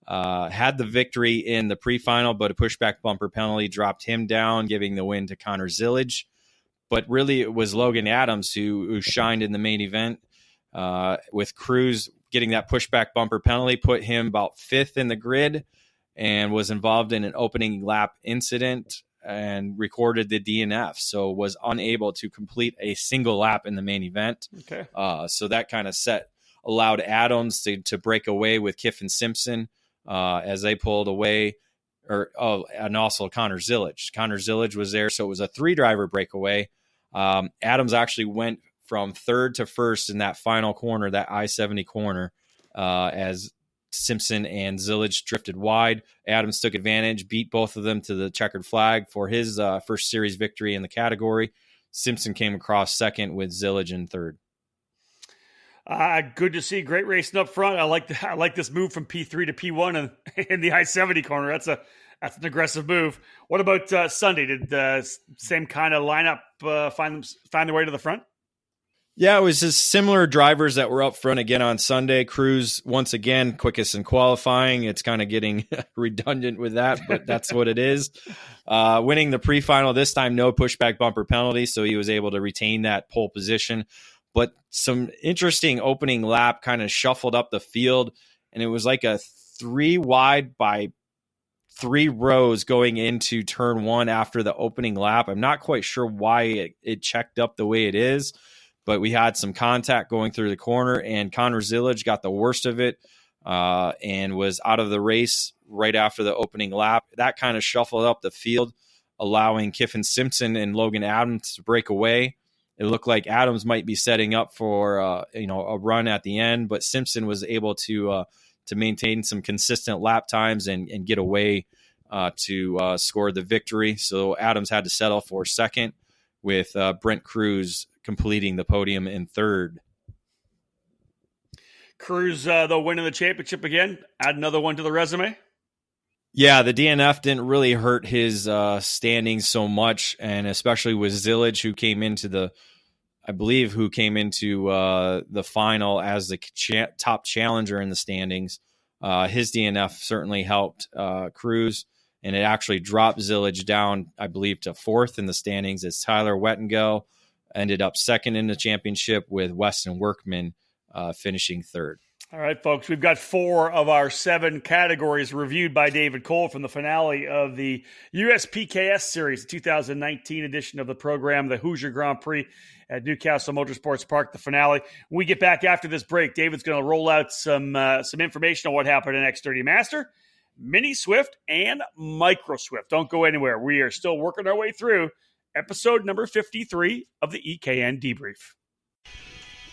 Had the victory in the pre-final, but a pushback bumper penalty dropped him down, giving the win to Connor Zillage. But really, it was Logan Adams who shined in the main event, with Cruz getting that pushback bumper penalty, put him about 5th in the grid, and was involved in an opening lap incident and recorded the DNF, so was unable to complete a single lap in the main event. Okay. So that kind of allowed Adams to break away with Kiffin Simpson as they pulled away, and also Connor Zillage. Connor Zillage was there, so it was a 3-driver breakaway. Adams actually went from 3rd to 1st in that final corner, that I-70 corner, as Simpson and Zillage drifted wide. Adams took advantage, beat both of them to the checkered flag for his first series victory in the category. Simpson came across 2nd with Zillage in 3rd. Good to see. Great racing up front. I like this move from P3 to P1 in the I-70 corner. That's an aggressive move. What about Sunday? Did the same kind of lineup find their way to the front? Yeah, it was just similar drivers that were up front again on Sunday. Cruz, once again, quickest in qualifying. It's kind of getting redundant with that, but that's what it is. Winning the pre-final this time, no pushback bumper penalty, so he was able to retain that pole position. But some interesting opening lap, kind of shuffled up the field, and it was like a 3 wide by 3 rows going into turn 1 after the opening lap. I'm not quite sure why it checked up the way it is, but we had some contact going through the corner, and Conor Zillage got the worst of it and was out of the race right after the opening lap. That kind of shuffled up the field, allowing Kiffin Simpson and Logan Adams to break away. It looked like Adams might be setting up for a run at the end, but Simpson was able to maintain some consistent lap times and get away to score the victory. So Adams had to settle for second, with Brent Cruz completing the podium in third. Cruz, though, winning the championship again, add another one to the resume. Yeah, the DNF didn't really hurt his standings so much, and especially with Zillage, who came into the final as the top challenger in the standings. His DNF certainly helped Cruz, and it actually dropped Zillage down, I believe, to 4th in the standings as Tyler Wettengel ended up 2nd in the championship, with Weston Workman finishing 3rd. All right, folks, we've got 4 of our 7 categories reviewed by David Cole from the finale of the USPKS Series, the 2019 edition of the program, the Hoosier Grand Prix at Newcastle Motorsports Park, the finale. When we get back after this break, David's going to roll out some information on what happened in X30 Master, Mini Swift, and Micro Swift. Don't go anywhere. We are still working our way through episode number 53 of the EKN Debrief.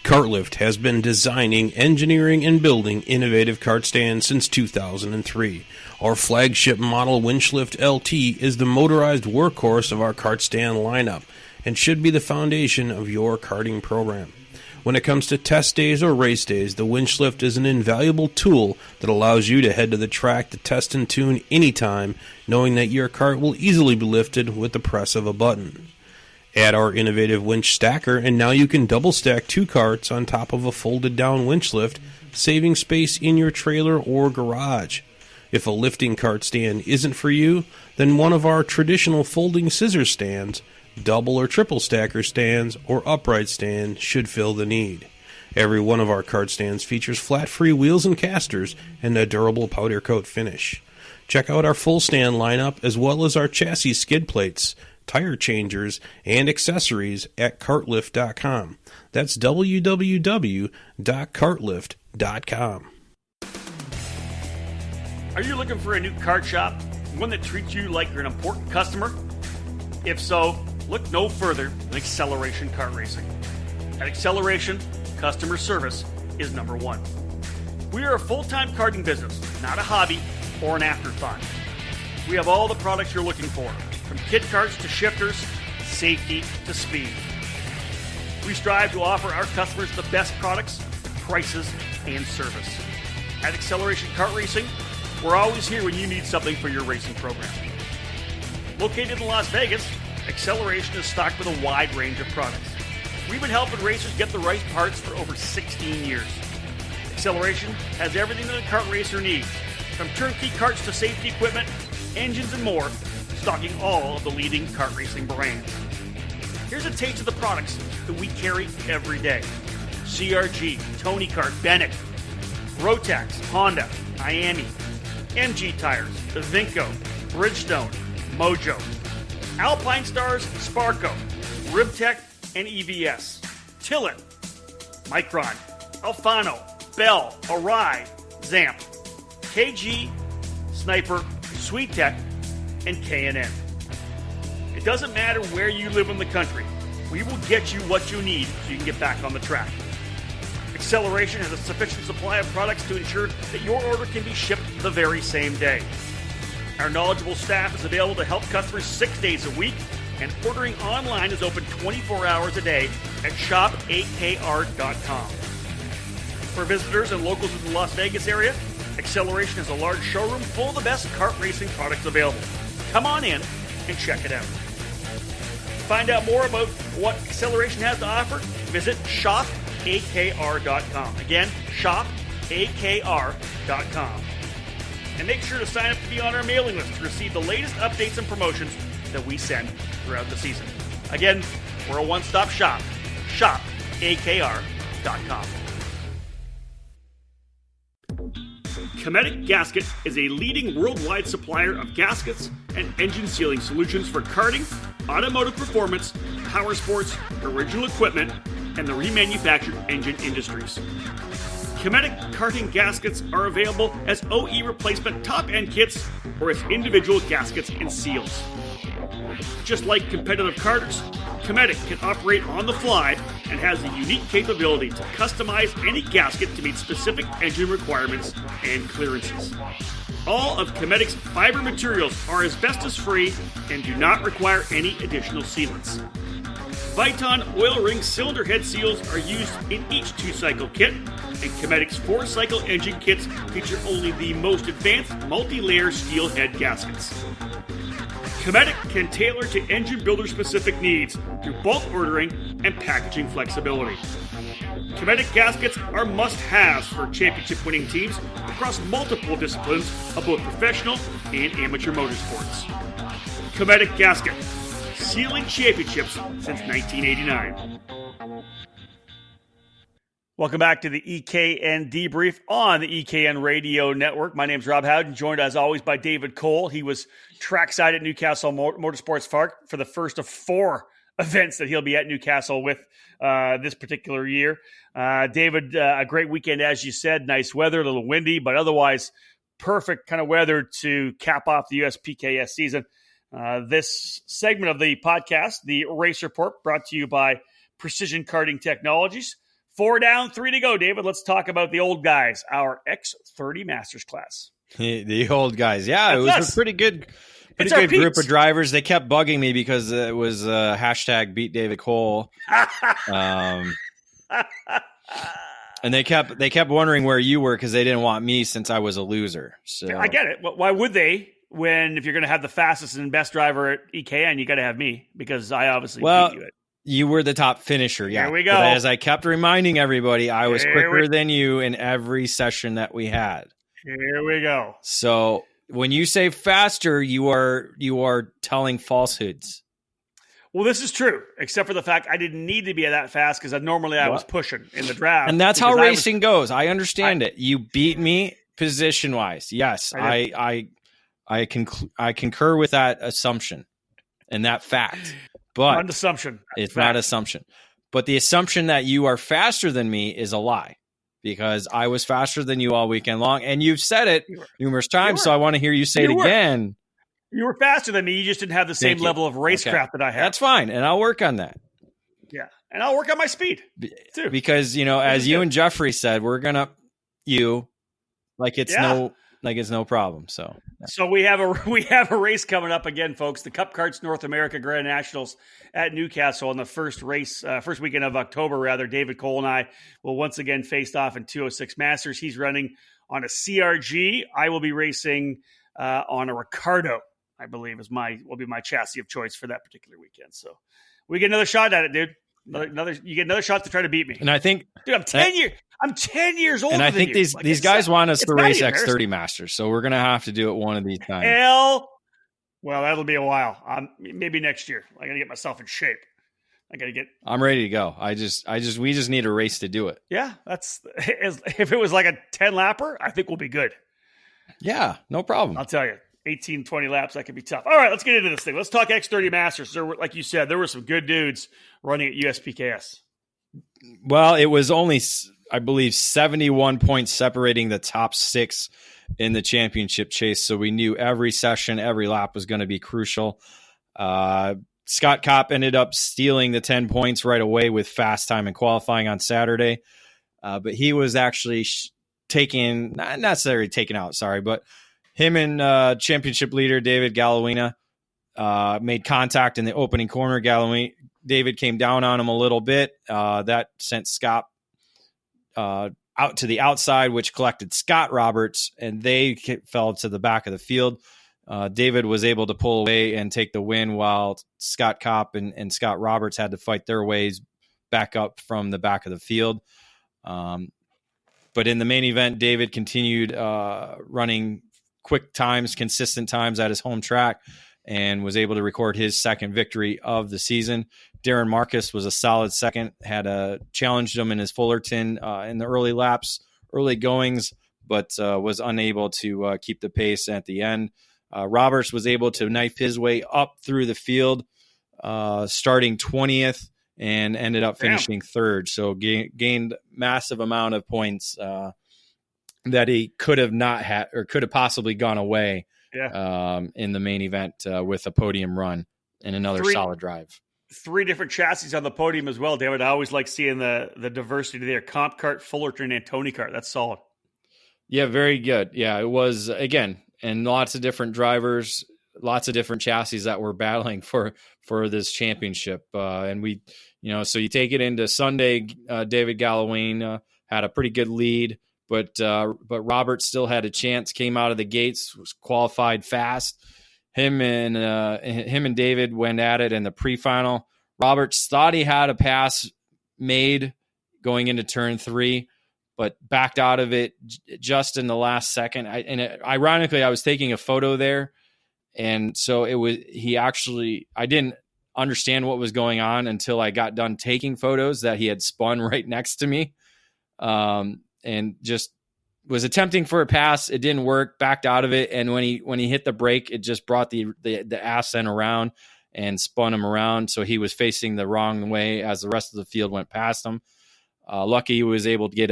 Cartlift has been designing, engineering, and building innovative kart stands since 2003. Our flagship model Winchlift LT is the motorized workhorse of our kart stand lineup and should be the foundation of your karting program. When it comes to test days or race days, the Winchlift is an invaluable tool that allows you to head to the track to test and tune anytime, knowing that your kart will easily be lifted with the press of a button. Add our innovative winch stacker, and now you can double stack 2 carts on top of a folded down winch lift, saving space in your trailer or garage. If a lifting kart stand isn't for you, then one of our traditional folding scissor stands, double or triple stacker stands, or upright stand should fill the need. Every one of our kart stands features flat-free wheels and casters and a durable powder coat finish. Check out our full stand lineup as well as our chassis skid plates, tire changers, and accessories at cartlift.com. That's www.cartlift.com. Are you looking for a new kart shop? One that treats you like you're an important customer? If so, look no further than Acceleration Kart Racing. At Acceleration, customer service is number 1. We are a full-time karting business, not a hobby or an afterthought. We have all the products you're looking for, from kit carts to shifters, safety to speed. We strive to offer our customers the best products, prices, and service. At Acceleration Kart Racing, we're always here when you need something for your racing program. Located in Las Vegas, Acceleration is stocked with a wide range of products. We've been helping racers get the right parts for over 16 years. Acceleration has everything that a kart racer needs, from turnkey carts to safety equipment, engines, and more, stocking all of the leading kart racing brands. Here's a taste of the products that we carry every day. CRG, Tony Kart, Bennett, Rotax, Honda, Miami, MG Tires, Vinco, Bridgestone, Mojo, Alpine Stars, Sparco, Ribtech, and EVS, Tillett, Micron, Alfano, Bell, Arai, Zamp, KG, Sniper, SweetTech, and K&N. It doesn't matter where you live in the country. We will get you what you need so you can get back on the track. Acceleration has a sufficient supply of products to ensure that your order can be shipped the very same day. Our knowledgeable staff is available to help customers 6 days a week, and ordering online is open 24 hours a day at shop8kr.com. For visitors and locals in the Las Vegas area, Acceleration has a large showroom full of the best kart racing products available. Come on in and check it out. Find out more about what Acceleration has to offer, visit shopakr.com. Again, shopakr.com. And make sure to sign up to be on our mailing list to receive the latest updates and promotions that we send throughout the season. Again, we're a one-stop shop. shopakr.com. Cometic Gasket is a leading worldwide supplier of gaskets and engine sealing solutions for karting, automotive performance, power sports, original equipment, and the remanufactured engine industries. Cometic karting gaskets are available as OE replacement top-end kits or as individual gaskets and seals. Just like competitive karters, Cometic can operate on the fly and has the unique capability to customize any gasket to meet specific engine requirements and clearances. All of Cometic's fiber materials are asbestos-free and do not require any additional sealants. Viton oil ring cylinder head seals are used in each 2-cycle kit, and Cometic's 4-cycle engine kits feature only the most advanced multi-layer steel head gaskets. Cometic can tailor to engine builder-specific needs through bulk ordering and packaging flexibility. Cometic gaskets are must-haves for championship-winning teams across multiple disciplines of both professional and amateur motorsports. Cometic Gasket, sealing championships since 1989. Welcome back to the EKN Debrief on the EKN Radio Network. My name's Rob Howden, joined as always by David Cole. He was trackside at Newcastle Motorsports Park for the first of 4 events that he'll be at Newcastle with this particular year. David, a great weekend, as you said. Nice weather, a little windy, but otherwise perfect kind of weather to cap off the USPKS season. This segment of the podcast, the Race Report, brought to you by Precision Karting Technologies. 4 down, 3 to go, David. Let's talk about the old guys, our X30 Masters class. The old guys. Yeah, That's it was us. a pretty good It's our group peeps. of drivers. They kept bugging me because it was hashtag beat David Cole. And they kept wondering where you were because they didn't want me since I was a loser. So I get it. Why would they? When if you're going to have the fastest and best driver at EKN, you got to have me because I obviously beat you at. You were the top finisher, yeah. Here we go. But as I kept reminding everybody, I was quicker than you in every session that we had. Here we go. So when you say faster, you are telling falsehoods. Well, this is true, except for the fact I didn't need to be that fast because normally I was pushing in the draft. And that's how racing goes. I understand it. You beat me position-wise. Yes, I concur with that assumption and that fact. But not an assumption. It's not assumption. But the assumption that you are faster than me is a lie because I was faster than you all weekend long. And you've said it numerous times, so I want to hear you say it again. You were faster than me. You just didn't have the same level of racecraft that I have. That's fine. And I'll work on that. Yeah. And I'll work on my speed, too. Because, as you and Jeffrey said, we're going to like it's no problem. So we have a race coming up again, folks. The Cup Karts North America Grand Nationals at Newcastle on the first weekend of October, rather. David Cole and I will once again face off in 206 Masters. He's running on a CRG. I will be racing on a Ricardo, I believe will be my chassis of choice for that particular weekend. So we get another shot at it, dude. You get another shot to try to beat me. And I think, dude, I'm 10 years older. And I think than these guys want us to race X30 Masters, so we're gonna have to do it one of these times. Well, that'll be a while. Maybe next year. I gotta get myself in shape. I'm ready to go. We just need a race to do it. Yeah, if it was like a 10 lapper, I think we'll be good. Yeah, no problem. I'll tell you. 18, 20 laps, that could be tough. All right, let's get into this thing. Let's talk X30 Masters. Like you said, there were some good dudes running at USPKS. Well, it was only, I believe, 71 points separating the top 6 in the championship chase. So we knew every session, every lap was going to be crucial. Scott Kopp ended up stealing the 10 points right away with fast time and qualifying on Saturday. But he was actually not necessarily taken out, but him and championship leader David Galawina made contact in the opening corner. David came down on him a little bit. That sent Scott out out to the outside, which collected Scott Roberts, and they fell to the back of the field. David was able to pull away and take the win, while Scott Kopp and Scott Roberts had to fight their ways back up from the back of the field. But in the main event, David continued running quick times, consistent times at his home track, and was able to record his second victory of the season. Darren Marcus was a solid second, had challenged him in his Fullerton in the early laps, early goings, but was unable to keep the pace at the end. Roberts was able to knife his way up through the field, starting 20th, and ended up finishing third. So gained massive amount of points that he could have not had, or could have possibly gone away in the main event with a podium run and another solid drive. 3 different chassis on the podium as well, David. I always like seeing the diversity there. Comp Kart, Fullerton, and Tony Kart. That's solid. Yeah, very good. Yeah, it was, again, and lots of different drivers, lots of different chassis that were battling for this championship. And we, so you take it into Sunday, David Gallowayne had a pretty good lead, but Robert still had a chance, came out of the gates, was qualified fast. Him and David went at it in the pre-final. Roberts thought he had a pass made going into turn 3, but backed out of it just in the last second. Ironically, I was taking a photo there, and so I didn't understand what was going on until I got done taking photos that he had spun right next to me, and just was attempting for a pass. It didn't work, backed out of it, and when he hit the brake, it just brought the ass end around and spun him around, so he was facing the wrong way as the rest of the field went past him. Lucky he was able to get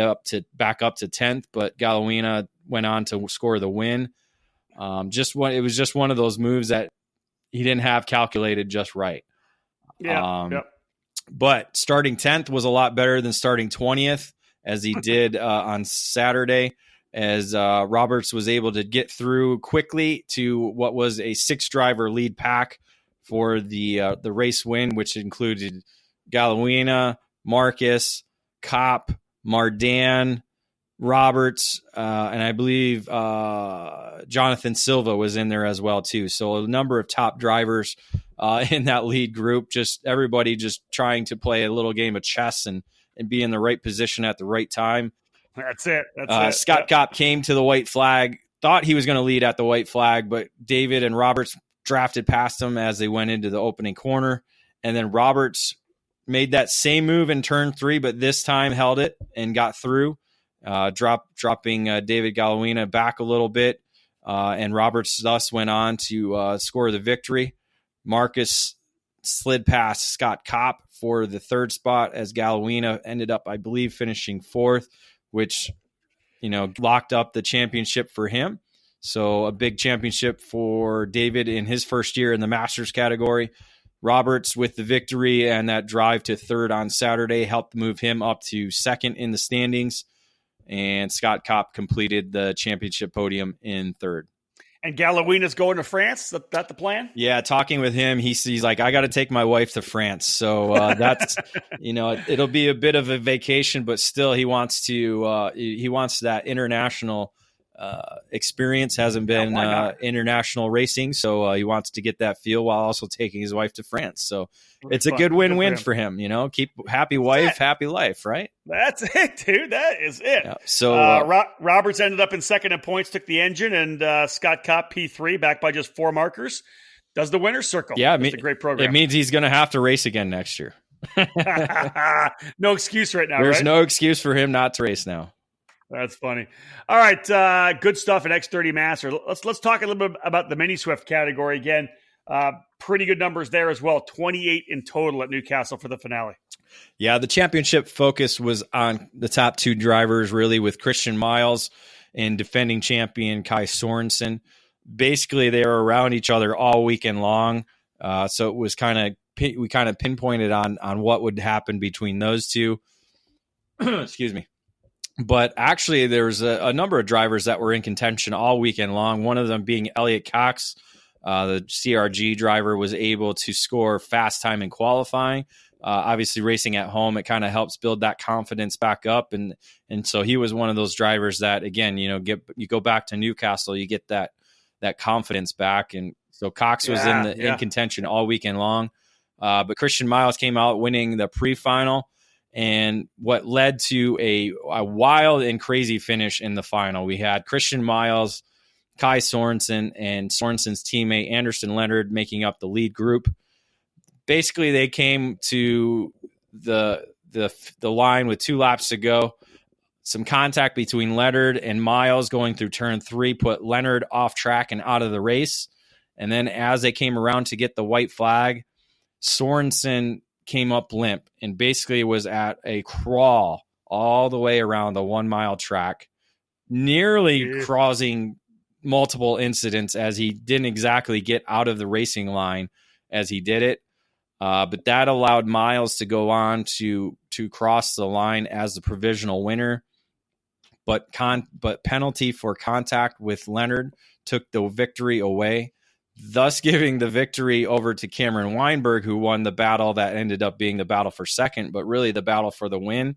back up to 10th, but Gallowina went on to score the win. It was just one of those moves that he didn't have calculated just right. But starting 10th was a lot better than starting 20th, as he did on Saturday, as Roberts was able to get through quickly to what was a 6-driver lead pack for the race win, which included Gallowina, Marcus, Kopp, Mardan, Roberts, and I believe Jonathan Silva was in there as well too. So a number of top drivers in that lead group, just everybody just trying to play a little game of chess and be in the right position at the right time. That's it. Scott Kopp came to the white flag, thought he was going to lead at the white flag, but David and Roberts drafted past him as they went into the opening corner. And then Roberts made that same move in turn 3, but this time held it and got through, dropping David Gallowina back a little bit. And Roberts thus went on to score the victory. Marcus slid past Scott Kopp for the 3rd spot, as Gallowina ended up, I believe, finishing 4th, which, locked up the championship for him. So a big championship for David in his first year in the Masters category. Roberts with the victory and that drive to 3rd on Saturday helped move him up to 2nd in the standings. And Scott Kopp completed the championship podium in 3rd. And Gallowina's going to France? Is that the plan? Yeah, talking with him, he's like, I got to take my wife to France. So that's, it'll be a bit of a vacation, but still he wants that international experience. Hasn't been international racing, so he wants to get that feel while also taking his wife to France. So it's a good win-win for him. Keep happy wife, happy life, right? That's it, dude. That is it. Yeah. So Roberts ended up in 2nd in points, took the engine, and Scott Kopp P3 back by just 4 markers. Does the winner's circle? Yeah, it's a great program. It means he's going to have to race again next year. No excuse right now. There's right? no excuse for him not to race now. That's funny. All right, good stuff at X30 Master. Let's talk a little bit about the Mini Swift category again. Pretty good numbers there as well. 28 in total at Newcastle for the finale. Yeah, the championship focus was on the top 2 drivers, really, with Christian Miles and defending champion Kai Sorensen. Basically, they were around each other all weekend long. So it was we kind of pinpointed on what would happen between those two. Excuse me. But actually, there's a number of drivers that were in contention all weekend long, one of them being Elliot Cox. The CRG driver was able to score fast time in qualifying, Obviously, racing at home, it kind of helps build that confidence back up, and so he was one of those drivers that, again, you go back to Newcastle, you get that confidence back, and so Cox was in contention all weekend long, but Christian Miles came out winning the pre-final, and what led to a wild and crazy finish in the final. We had Christian Miles, Kai Sorensen, and Sorensen's teammate Anderson Leonard making up the lead group. Basically, they came to the line with 2 laps to go. Some contact between Leonard and Miles going through turn 3 put Leonard off track and out of the race. And then as they came around to get the white flag, Sorensen came up limp and basically was at a crawl all the way around the 1 mile track, nearly causing multiple incidents as he didn't exactly get out of the racing line as he did it. But that allowed Miles to go on to cross the line as the provisional winner. But penalty for contact with Leonard took the victory away, thus giving the victory over to Cameron Weinberg, who won the battle that ended up being the battle for second, but really the battle for the win.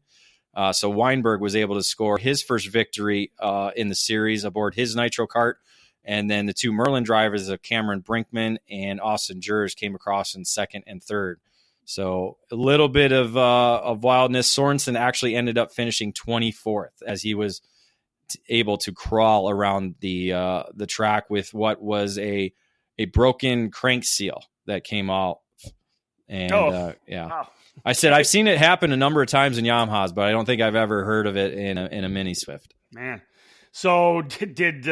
So Weinberg was able to score his first victory in the series aboard his Nitro kart. And then the 2 Merlin drivers of Cameron Brinkman and Austin Jers came across in second and third. So a little bit of wildness. Sorensen actually ended up finishing 24th as he was able to crawl around the track with what was a broken crank seal that came out. And Wow. I said I've seen it happen a number of times in Yamahas, but I don't think I've ever heard of it in a mini Swift. Man. So did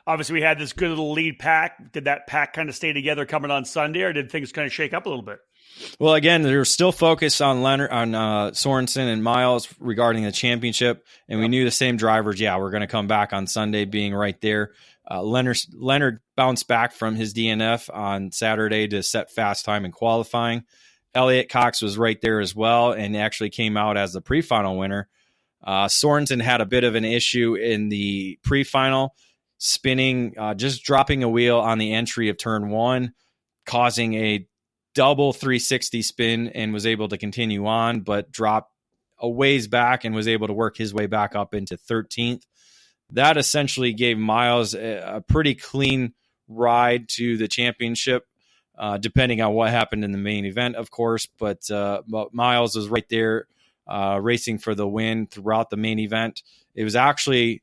obviously we had this good little lead pack. Did that pack kind of stay together coming on Sunday, or did things kind of shake up a little bit? Well, again, they were still focused on Sorensen and Miles regarding the championship, and we knew the same drivers. Yeah, we're going to come back on Sunday, being right there. Leonard bounced back from his DNF on Saturday to set fast time in qualifying. Elliott Cox was right there as well, and actually came out as the pre-final winner. Sorensen had a bit of an issue in the pre-final, spinning, just dropping a wheel on the entry of turn 1, causing a double 360 spin, and was able to continue on, but dropped a ways back and was able to work his way back up into 13th. That essentially gave Miles a pretty clean ride to the championship, depending on what happened in the main event, of course. But Miles was right there racing for the win throughout the main event. It was actually,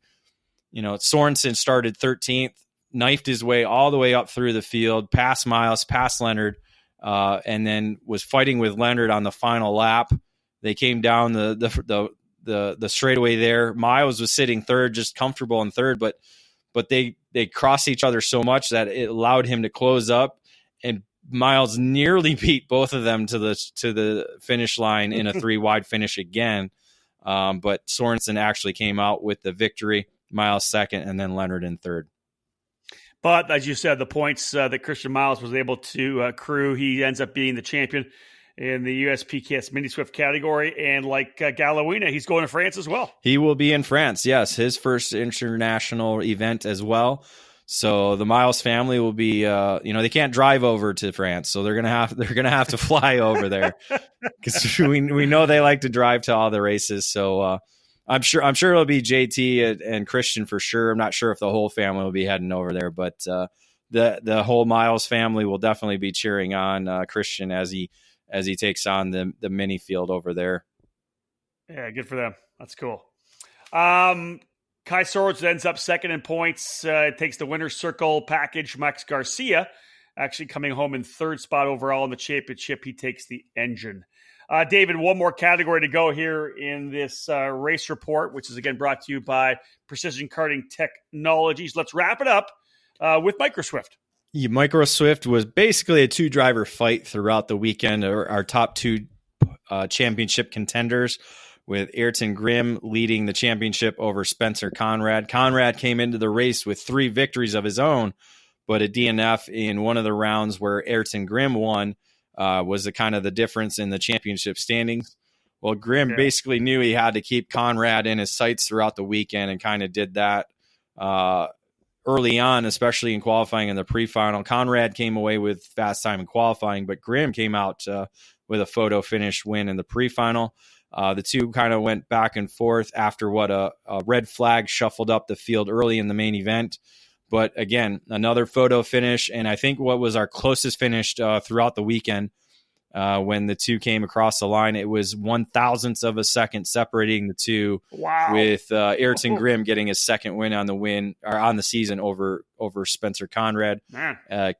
Sorensen started 13th, knifed his way all the way up through the field, past Miles, past Leonard, and then was fighting with Leonard on the final lap. They came down the straightaway there. Miles was sitting third, just comfortable in third, but they crossed each other so much that it allowed him to close up, and Miles nearly beat both of them to the finish line in a 3-wide finish again. But Sorensen actually came out with the victory, Miles second, and then Leonard in third. But as you said, the points that Christian Miles was able to accrue, he ends up being the champion in the USPKS Mini Swift category. And like Galawina, he's going to France as well. He will be in France, yes, his first international event as well. So the Miles family will be, they can't drive over to France, so they're gonna have to fly over there, because we know they like to drive to all the races. So I'm sure it'll be JT and Christian for sure. I'm not sure if the whole family will be heading over there, but the whole Miles family will definitely be cheering on Christian as he takes on the mini field over there. Yeah, good for them. That's cool. Kai Sorensen ends up second in points. Takes the winner's circle package. Max Garcia actually coming home in third spot overall in the championship. He takes the engine. David, one more category to go here in this race report, which is again brought to you by Precision Karting Technologies. Let's wrap it up with Microswift. Yeah, Microswift was basically a 2-driver fight throughout the weekend. Our top 2 championship contenders, with Ayrton Grimm leading the championship over Spencer Conrad. Conrad came into the race with 3 victories of his own, but a DNF in one of the rounds where Ayrton Grimm won was the difference in the championship standings. Well, Grimm basically knew he had to keep Conrad in his sights throughout the weekend, and kind of did that early on, especially in qualifying in the pre-final. Conrad came away with fast time in qualifying, but Grimm came out with a photo finish win in the pre-final. The two kind of went back and forth after what a red flag shuffled up the field early in the main event. But again, another photo finish, and I think what was our closest finish throughout the weekend when the two came across the line, it was 1,000th of a second separating the two. Wow. With Ayrton Grimm getting his second win on the season over Spencer Conrad.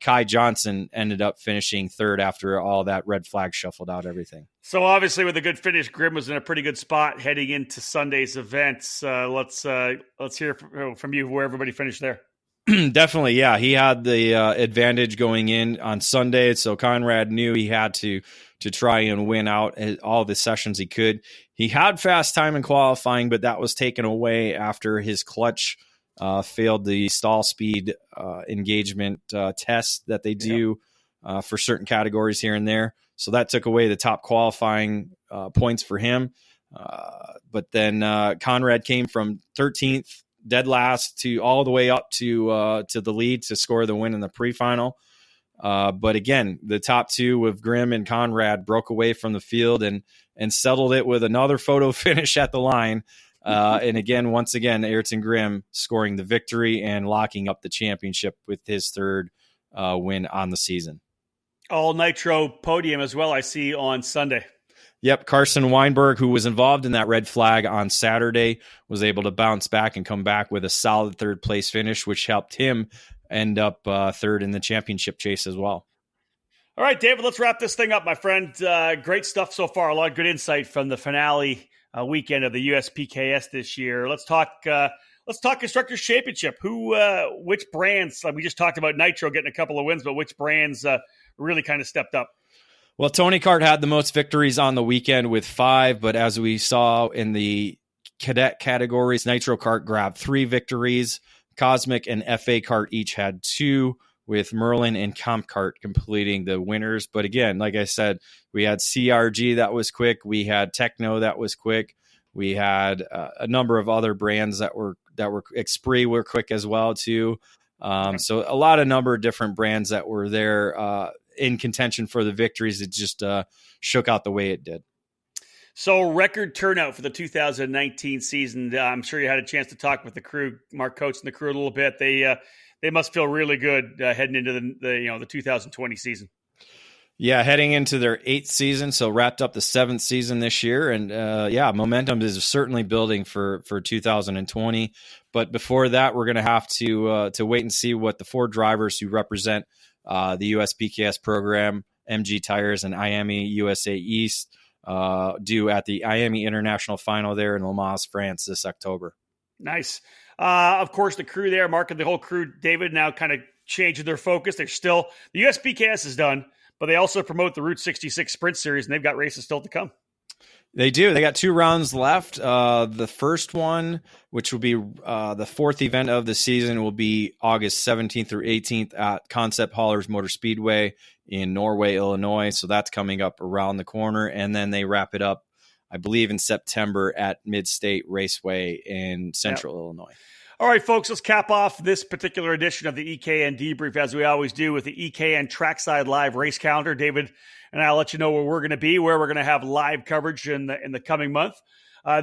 Kai Johnson ended up finishing third after all that red flag shuffled out everything. So obviously with a good finish, Grimm was in a pretty good spot heading into Sunday's events. Let's hear from you where everybody finished there. Definitely, yeah. He had the advantage going in on Sunday, so Conrad knew he had to try and win out all the sessions he could. He had fast time in qualifying, but that was taken away after his clutch failed the stall speed engagement test that they do for certain categories here and there. So that took away the top qualifying points for him. But then Conrad came from 13th, dead last, to all the way up to the lead to score the win in the pre-final. But again, the top two with Grimm and Conrad broke away from the field and settled it with another photo finish at the line. And again, once again, Ayrton Grimm scoring the victory and locking up the championship with his third win on the season. All nitro podium as well, I see, on Sunday. Yep, Carson Weinberg, who was involved in that red flag on Saturday, was able to bounce back and come back with a solid third place finish, which helped him end up third in the championship chase as well. All right, David, let's wrap this thing up, my friend. Great stuff so far. A lot of good insight from the finale weekend of the USPKS this year. Let's talk Constructors Championship. Which brands? We just talked about Nitro getting a couple of wins, but which brands really kind of stepped up? Well, Tony Kart had the most victories on the weekend with 5, but as we saw in the cadet categories, Nitro Kart grabbed 3 victories. Cosmic and FA Kart each had 2, with Merlin and Comp Kart completing the winners. But again, like I said, we had CRG that was quick. We had Techno that was quick. We had a number of other brands that were Xpree were quick as well too. So a lot of number of different brands that were there in contention for the victories. It just shook out the way it did. So record turnout for the 2019 season. I'm sure you had a chance to talk with the crew, Mark Coates and the crew a little bit. They must feel really good heading into the 2020 season. Yeah, heading into their 8th season, so wrapped up the 7th season this year, and momentum is certainly building for 2020. But before that, we're going to have to wait and see what the 4 drivers who represent the USPKS program, MG Tires and IAME USA East, do at the IAME International Final there in Le Mans, France this October. Nice. Of course, the crew there, Mark and the whole crew, David, now kind of changing their focus. They're still, the USPKS is done, but they also promote the Route 66 Sprint Series, and they've got races still to come. They do. They got 2 rounds left. The first one, which will be the 4th event of the season, will be August 17th through 18th at Concept Haulers Motor Speedway in Norway, Illinois. So that's coming up around the corner. And then they wrap it up, I believe, in September at Mid-State Raceway in Central Illinois. All right, folks, let's cap off this particular edition of the EKN Debrief, as we always do, with the EKN Trackside Live race calendar. David and I'll let you know where we're going to be, where we're going to have live coverage in the coming month.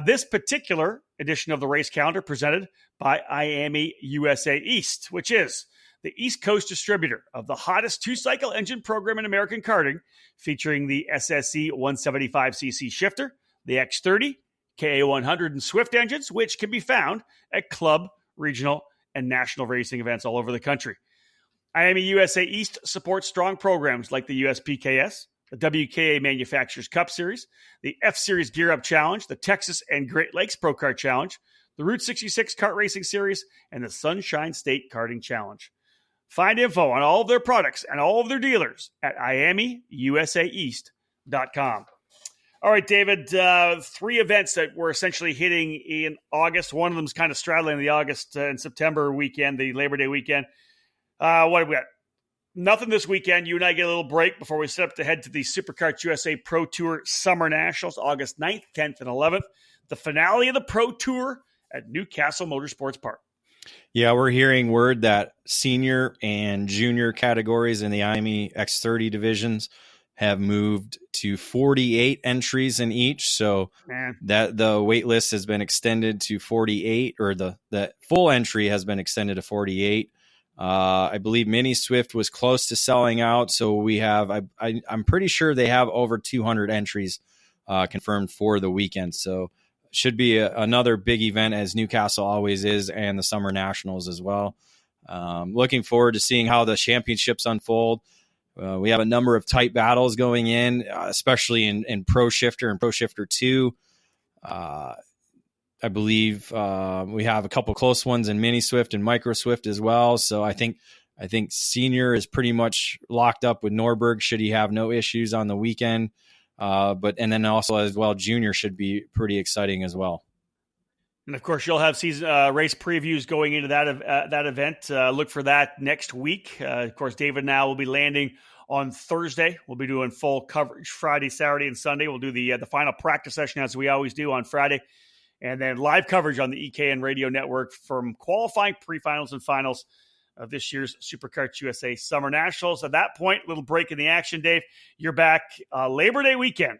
This particular edition of the race calendar presented by IAME USA East, which is the East Coast distributor of the hottest 2-cycle engine program in American karting, featuring the SSE 175cc shifter, the X30, KA100, and Swift engines, which can be found at club, regional, and national racing events all over the country. IAME USA East supports strong programs like the USPKS, the WKA Manufacturers Cup Series, the F-Series Gear Up Challenge, the Texas and Great Lakes Pro Kart Challenge, the Route 66 Kart Racing Series, and the Sunshine State Karting Challenge. Find info on all of their products and all of their dealers at IAMEUSAEast.com. All right, David, 3 events that we're essentially hitting in August. One of them is kind of straddling the August and September weekend, the Labor Day weekend. What have we got? Nothing this weekend. You and I get a little break before we set up to head to the SuperKarts USA Pro Tour Summer Nationals, August 9th, 10th, and 11th. The finale of the Pro Tour at Newcastle Motorsports Park. Yeah, we're hearing word that senior and junior categories in the IME X30 divisions have moved to 48 entries in each. So Man, that the wait list has been extended to 48, or the full entry has been extended to 48. I believe Mini Swift was close to selling out. So we have, I'm pretty sure they have over 200 entries confirmed for the weekend. So should be another big event, as Newcastle always is, and the Summer Nationals as well. Looking forward to seeing how the championships unfold. We have a number of tight battles going in, especially in Pro Shifter and Pro Shifter 2. I believe we have a couple close ones in Mini Swift and Micro Swift as well. So I think senior is pretty much locked up with Norberg, should he have no issues on the weekend. And then also as well, junior should be pretty exciting as well. and of course, you'll have season race previews going into that event. Look for that next week. Of course, David now will be landing on Thursday. We'll be doing full coverage Friday, Saturday, and Sunday. We'll do the final practice session, as we always do, on Friday, and then live coverage on the EKN Radio Network from qualifying, pre-finals, and finals of this year's SuperKarts USA Summer Nationals. At that point, little break in the action, Dave. You're back Labor Day weekend,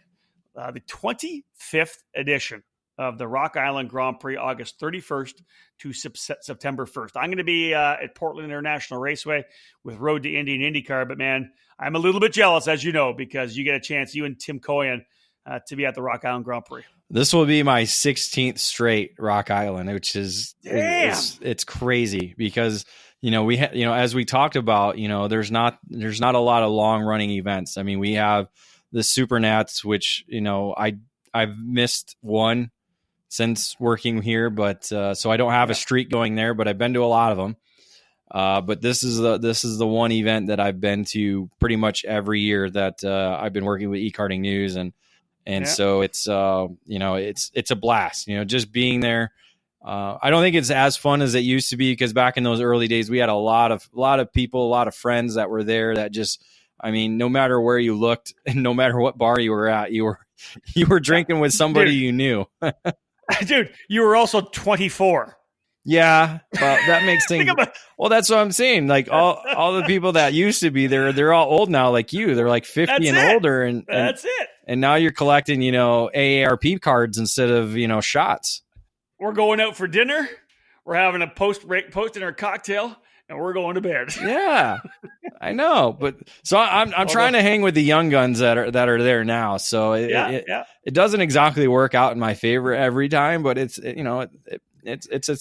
the 25th edition of the Rock Island Grand Prix, August 31st to September 1st. I'm going to be at Portland International Raceway with Road to Indy and IndyCar, but man, I'm a little bit jealous, as you know, because you get a chance, you and Tim Coyan, to be at the Rock Island Grand Prix. This will be my 16th straight Rock Island, which is it's crazy because we as we talked about, there's not a lot of long running events. I mean, we have the Supernats, which I've missed one since working here, but so I don't have a streak going there, but I've been to a lot of them. But this is the one event that I've been to pretty much every year that I've been working with eKarting News, and so it's it's a blast, just being there. I don't think it's as fun as it used to be, because back in those early days, we had a lot of people, a lot of friends that were there that just, I mean, no matter where you looked and no matter what bar you were at, you were drinking with somebody you knew. Dude, you were also 24. Yeah, well, that makes things. Well, that's what I'm saying. Like all the people that used to be there, they're all old now, like you. They're like 50 and older, and that's it. And now you're collecting, AARP cards instead of shots. We're going out for dinner. We're having a post dinner cocktail, and we're going to bed. Yeah, I know. But so I'm trying to hang with the young guns that are there now. So it doesn't exactly work out in my favor every time, but it's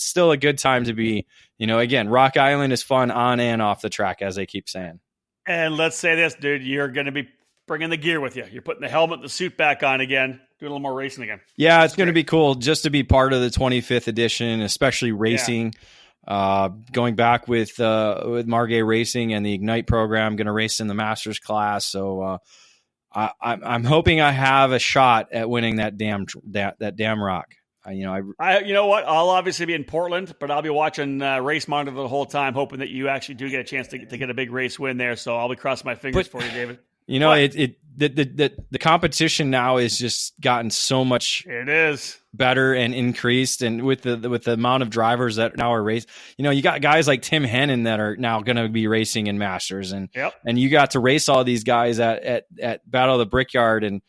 still a good time to be. Again, Rock Island is fun on and off the track, as they keep saying. And let's say this, dude, you're going to be bringing the gear with you. You're putting the helmet, the suit back on again, doing a little more racing again. Yeah, it's going to be cool just to be part of the 25th edition, especially racing. Going back with Margay Racing and the Ignite program, going to race in the Masters class. So I'm hoping I have a shot at winning that damn rock. You know what? I'll obviously be in Portland, but I'll be watching Race Monitor the whole time, hoping that you actually do get a chance to get a big race win there. So I'll be crossing my fingers for you, David. The competition now is just gotten so much. It is better and increased, and with the amount of drivers that now are racing, you got guys like Tim Hennon that are now going to be racing in Masters, and you got to race all these guys at Battle of the Brickyard, and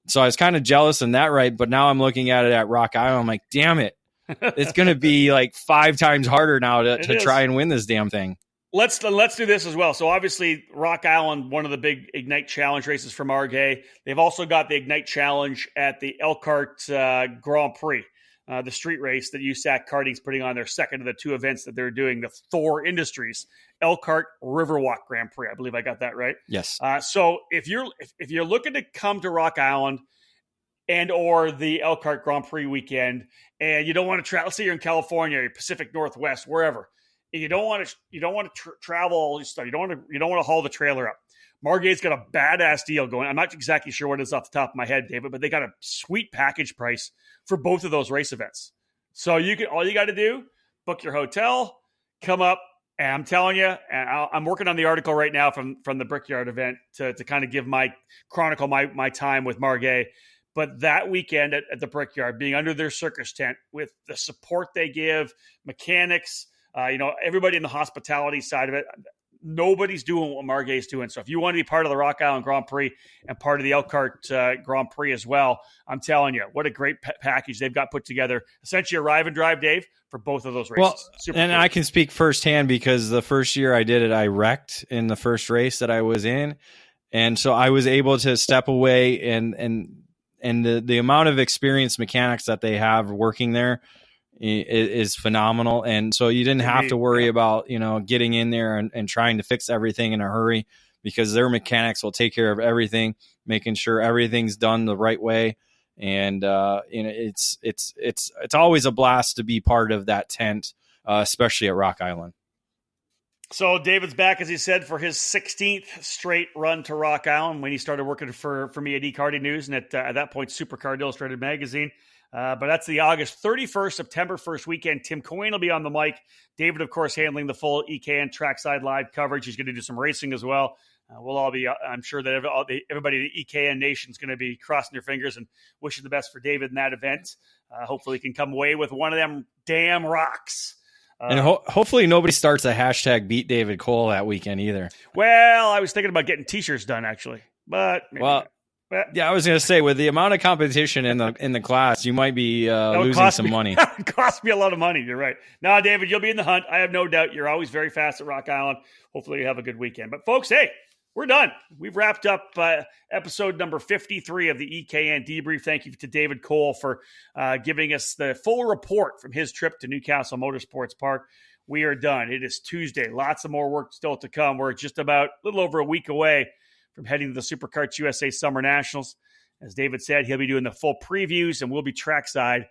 so I was kind of jealous in that, right? But now I'm looking at it at Rock Island. I'm like, damn it, it's going to be like 5 times harder now to try and win this damn thing. Let's do this as well. So obviously, Rock Island, one of the big Ignite Challenge races from Margay. They've also got the Ignite Challenge at the Elkhart Grand Prix, the street race that USAC Karting's putting on their second of the 2 events that they're doing, the Thor Industries Elkhart Riverwalk Grand Prix. I believe I got that right. Yes. So if you're looking to come to Rock Island and or the Elkhart Grand Prix weekend, and you don't want to travel, let's say you're in California, or Pacific Northwest, wherever. You don't want to travel all this stuff. You don't want to haul the trailer up. Margay's got a badass deal going. I'm not exactly sure what it is off the top of my head, David, but they got a sweet package price for both of those race events. So all you got to do, book your hotel, come up, and I'm telling you, and I'm working on the article right now from the Brickyard event to kind of give my time with Margay. But that weekend at the Brickyard, being under their circus tent with the support they give, mechanics, Everybody in the hospitality side of it, nobody's doing what Margate's doing. So if you want to be part of the Rock Island Grand Prix and part of the Elkhart Grand Prix as well, I'm telling you, what a great package they've got put together. Essentially a ride and drive, Dave, for both of those races. Well, Super and cool. I can speak firsthand because the first year I did it, I wrecked in the first race that I was in. And so I was able to step away, and the amount of experienced mechanics that they have working there is phenomenal. And so you didn't have to worry about, getting in there and trying to fix everything in a hurry, because their mechanics will take care of everything, making sure everything's done the right way. And, it's always a blast to be part of that tent, especially at Rock Island. So David's back, as he said, for his 16th straight run to Rock Island when he started working for me at eKarting News and at that point, Supercard Illustrated magazine. But that's the August 31st, September 1st weekend. Tim Coyne will be on the mic. David, of course, handling the full EKN Trackside Live coverage. He's going to do some racing as well. We'll all be, I'm sure that everybody in the EKN Nation is going to be crossing their fingers and wishing the best for David in that event. Hopefully he can come away with one of them damn rocks. And hopefully nobody starts a hashtag beat David Cole that weekend either. Well, I was thinking about getting t-shirts done, actually. But maybe not. Yeah, I was going to say, with the amount of competition in the class, you might be losing some money. It cost me a lot of money. You're right. Now, David, you'll be in the hunt. I have no doubt. You're always very fast at Rock Island. Hopefully you have a good weekend. But folks, hey, we're done. We've wrapped up episode number 53 of the EKN Debrief. Thank you to David Cole for giving us the full report from his trip to Newcastle Motorsports Park. We are done. It is Tuesday. Lots of more work still to come. We're just about a little over a week away from heading to the SuperKarts USA Summer Nationals. As David said, he'll be doing the full previews, and we'll be trackside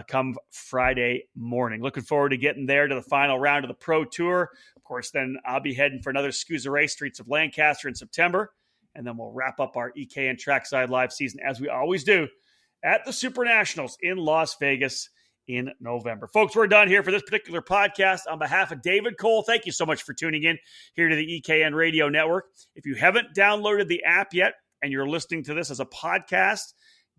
come Friday morning. Looking forward to getting there to the final round of the Pro Tour. Of course, then I'll be heading for another SCUSA race, Streets of Lancaster, in September. And then we'll wrap up our EKN Trackside Live season, as we always do, at the Super Nationals in Las Vegas in November. Folks, we're done here for this particular podcast. On behalf of David Cole, thank you so much for tuning in here to the EKN Radio Network. If you haven't downloaded the app yet and you're listening to this as a podcast,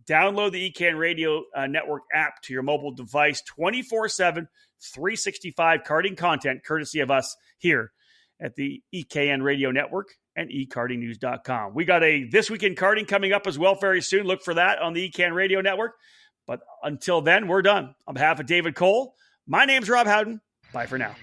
download the EKN Radio Network app to your mobile device 24/7, 365 karting content courtesy of us here at the EKN Radio Network and eKartingNews.com. We got a This Week in Karting coming up as well very soon. Look for that on the EKN Radio Network. But until then, we're done. On behalf of David Cole, my name's Rob Howden. Bye for now.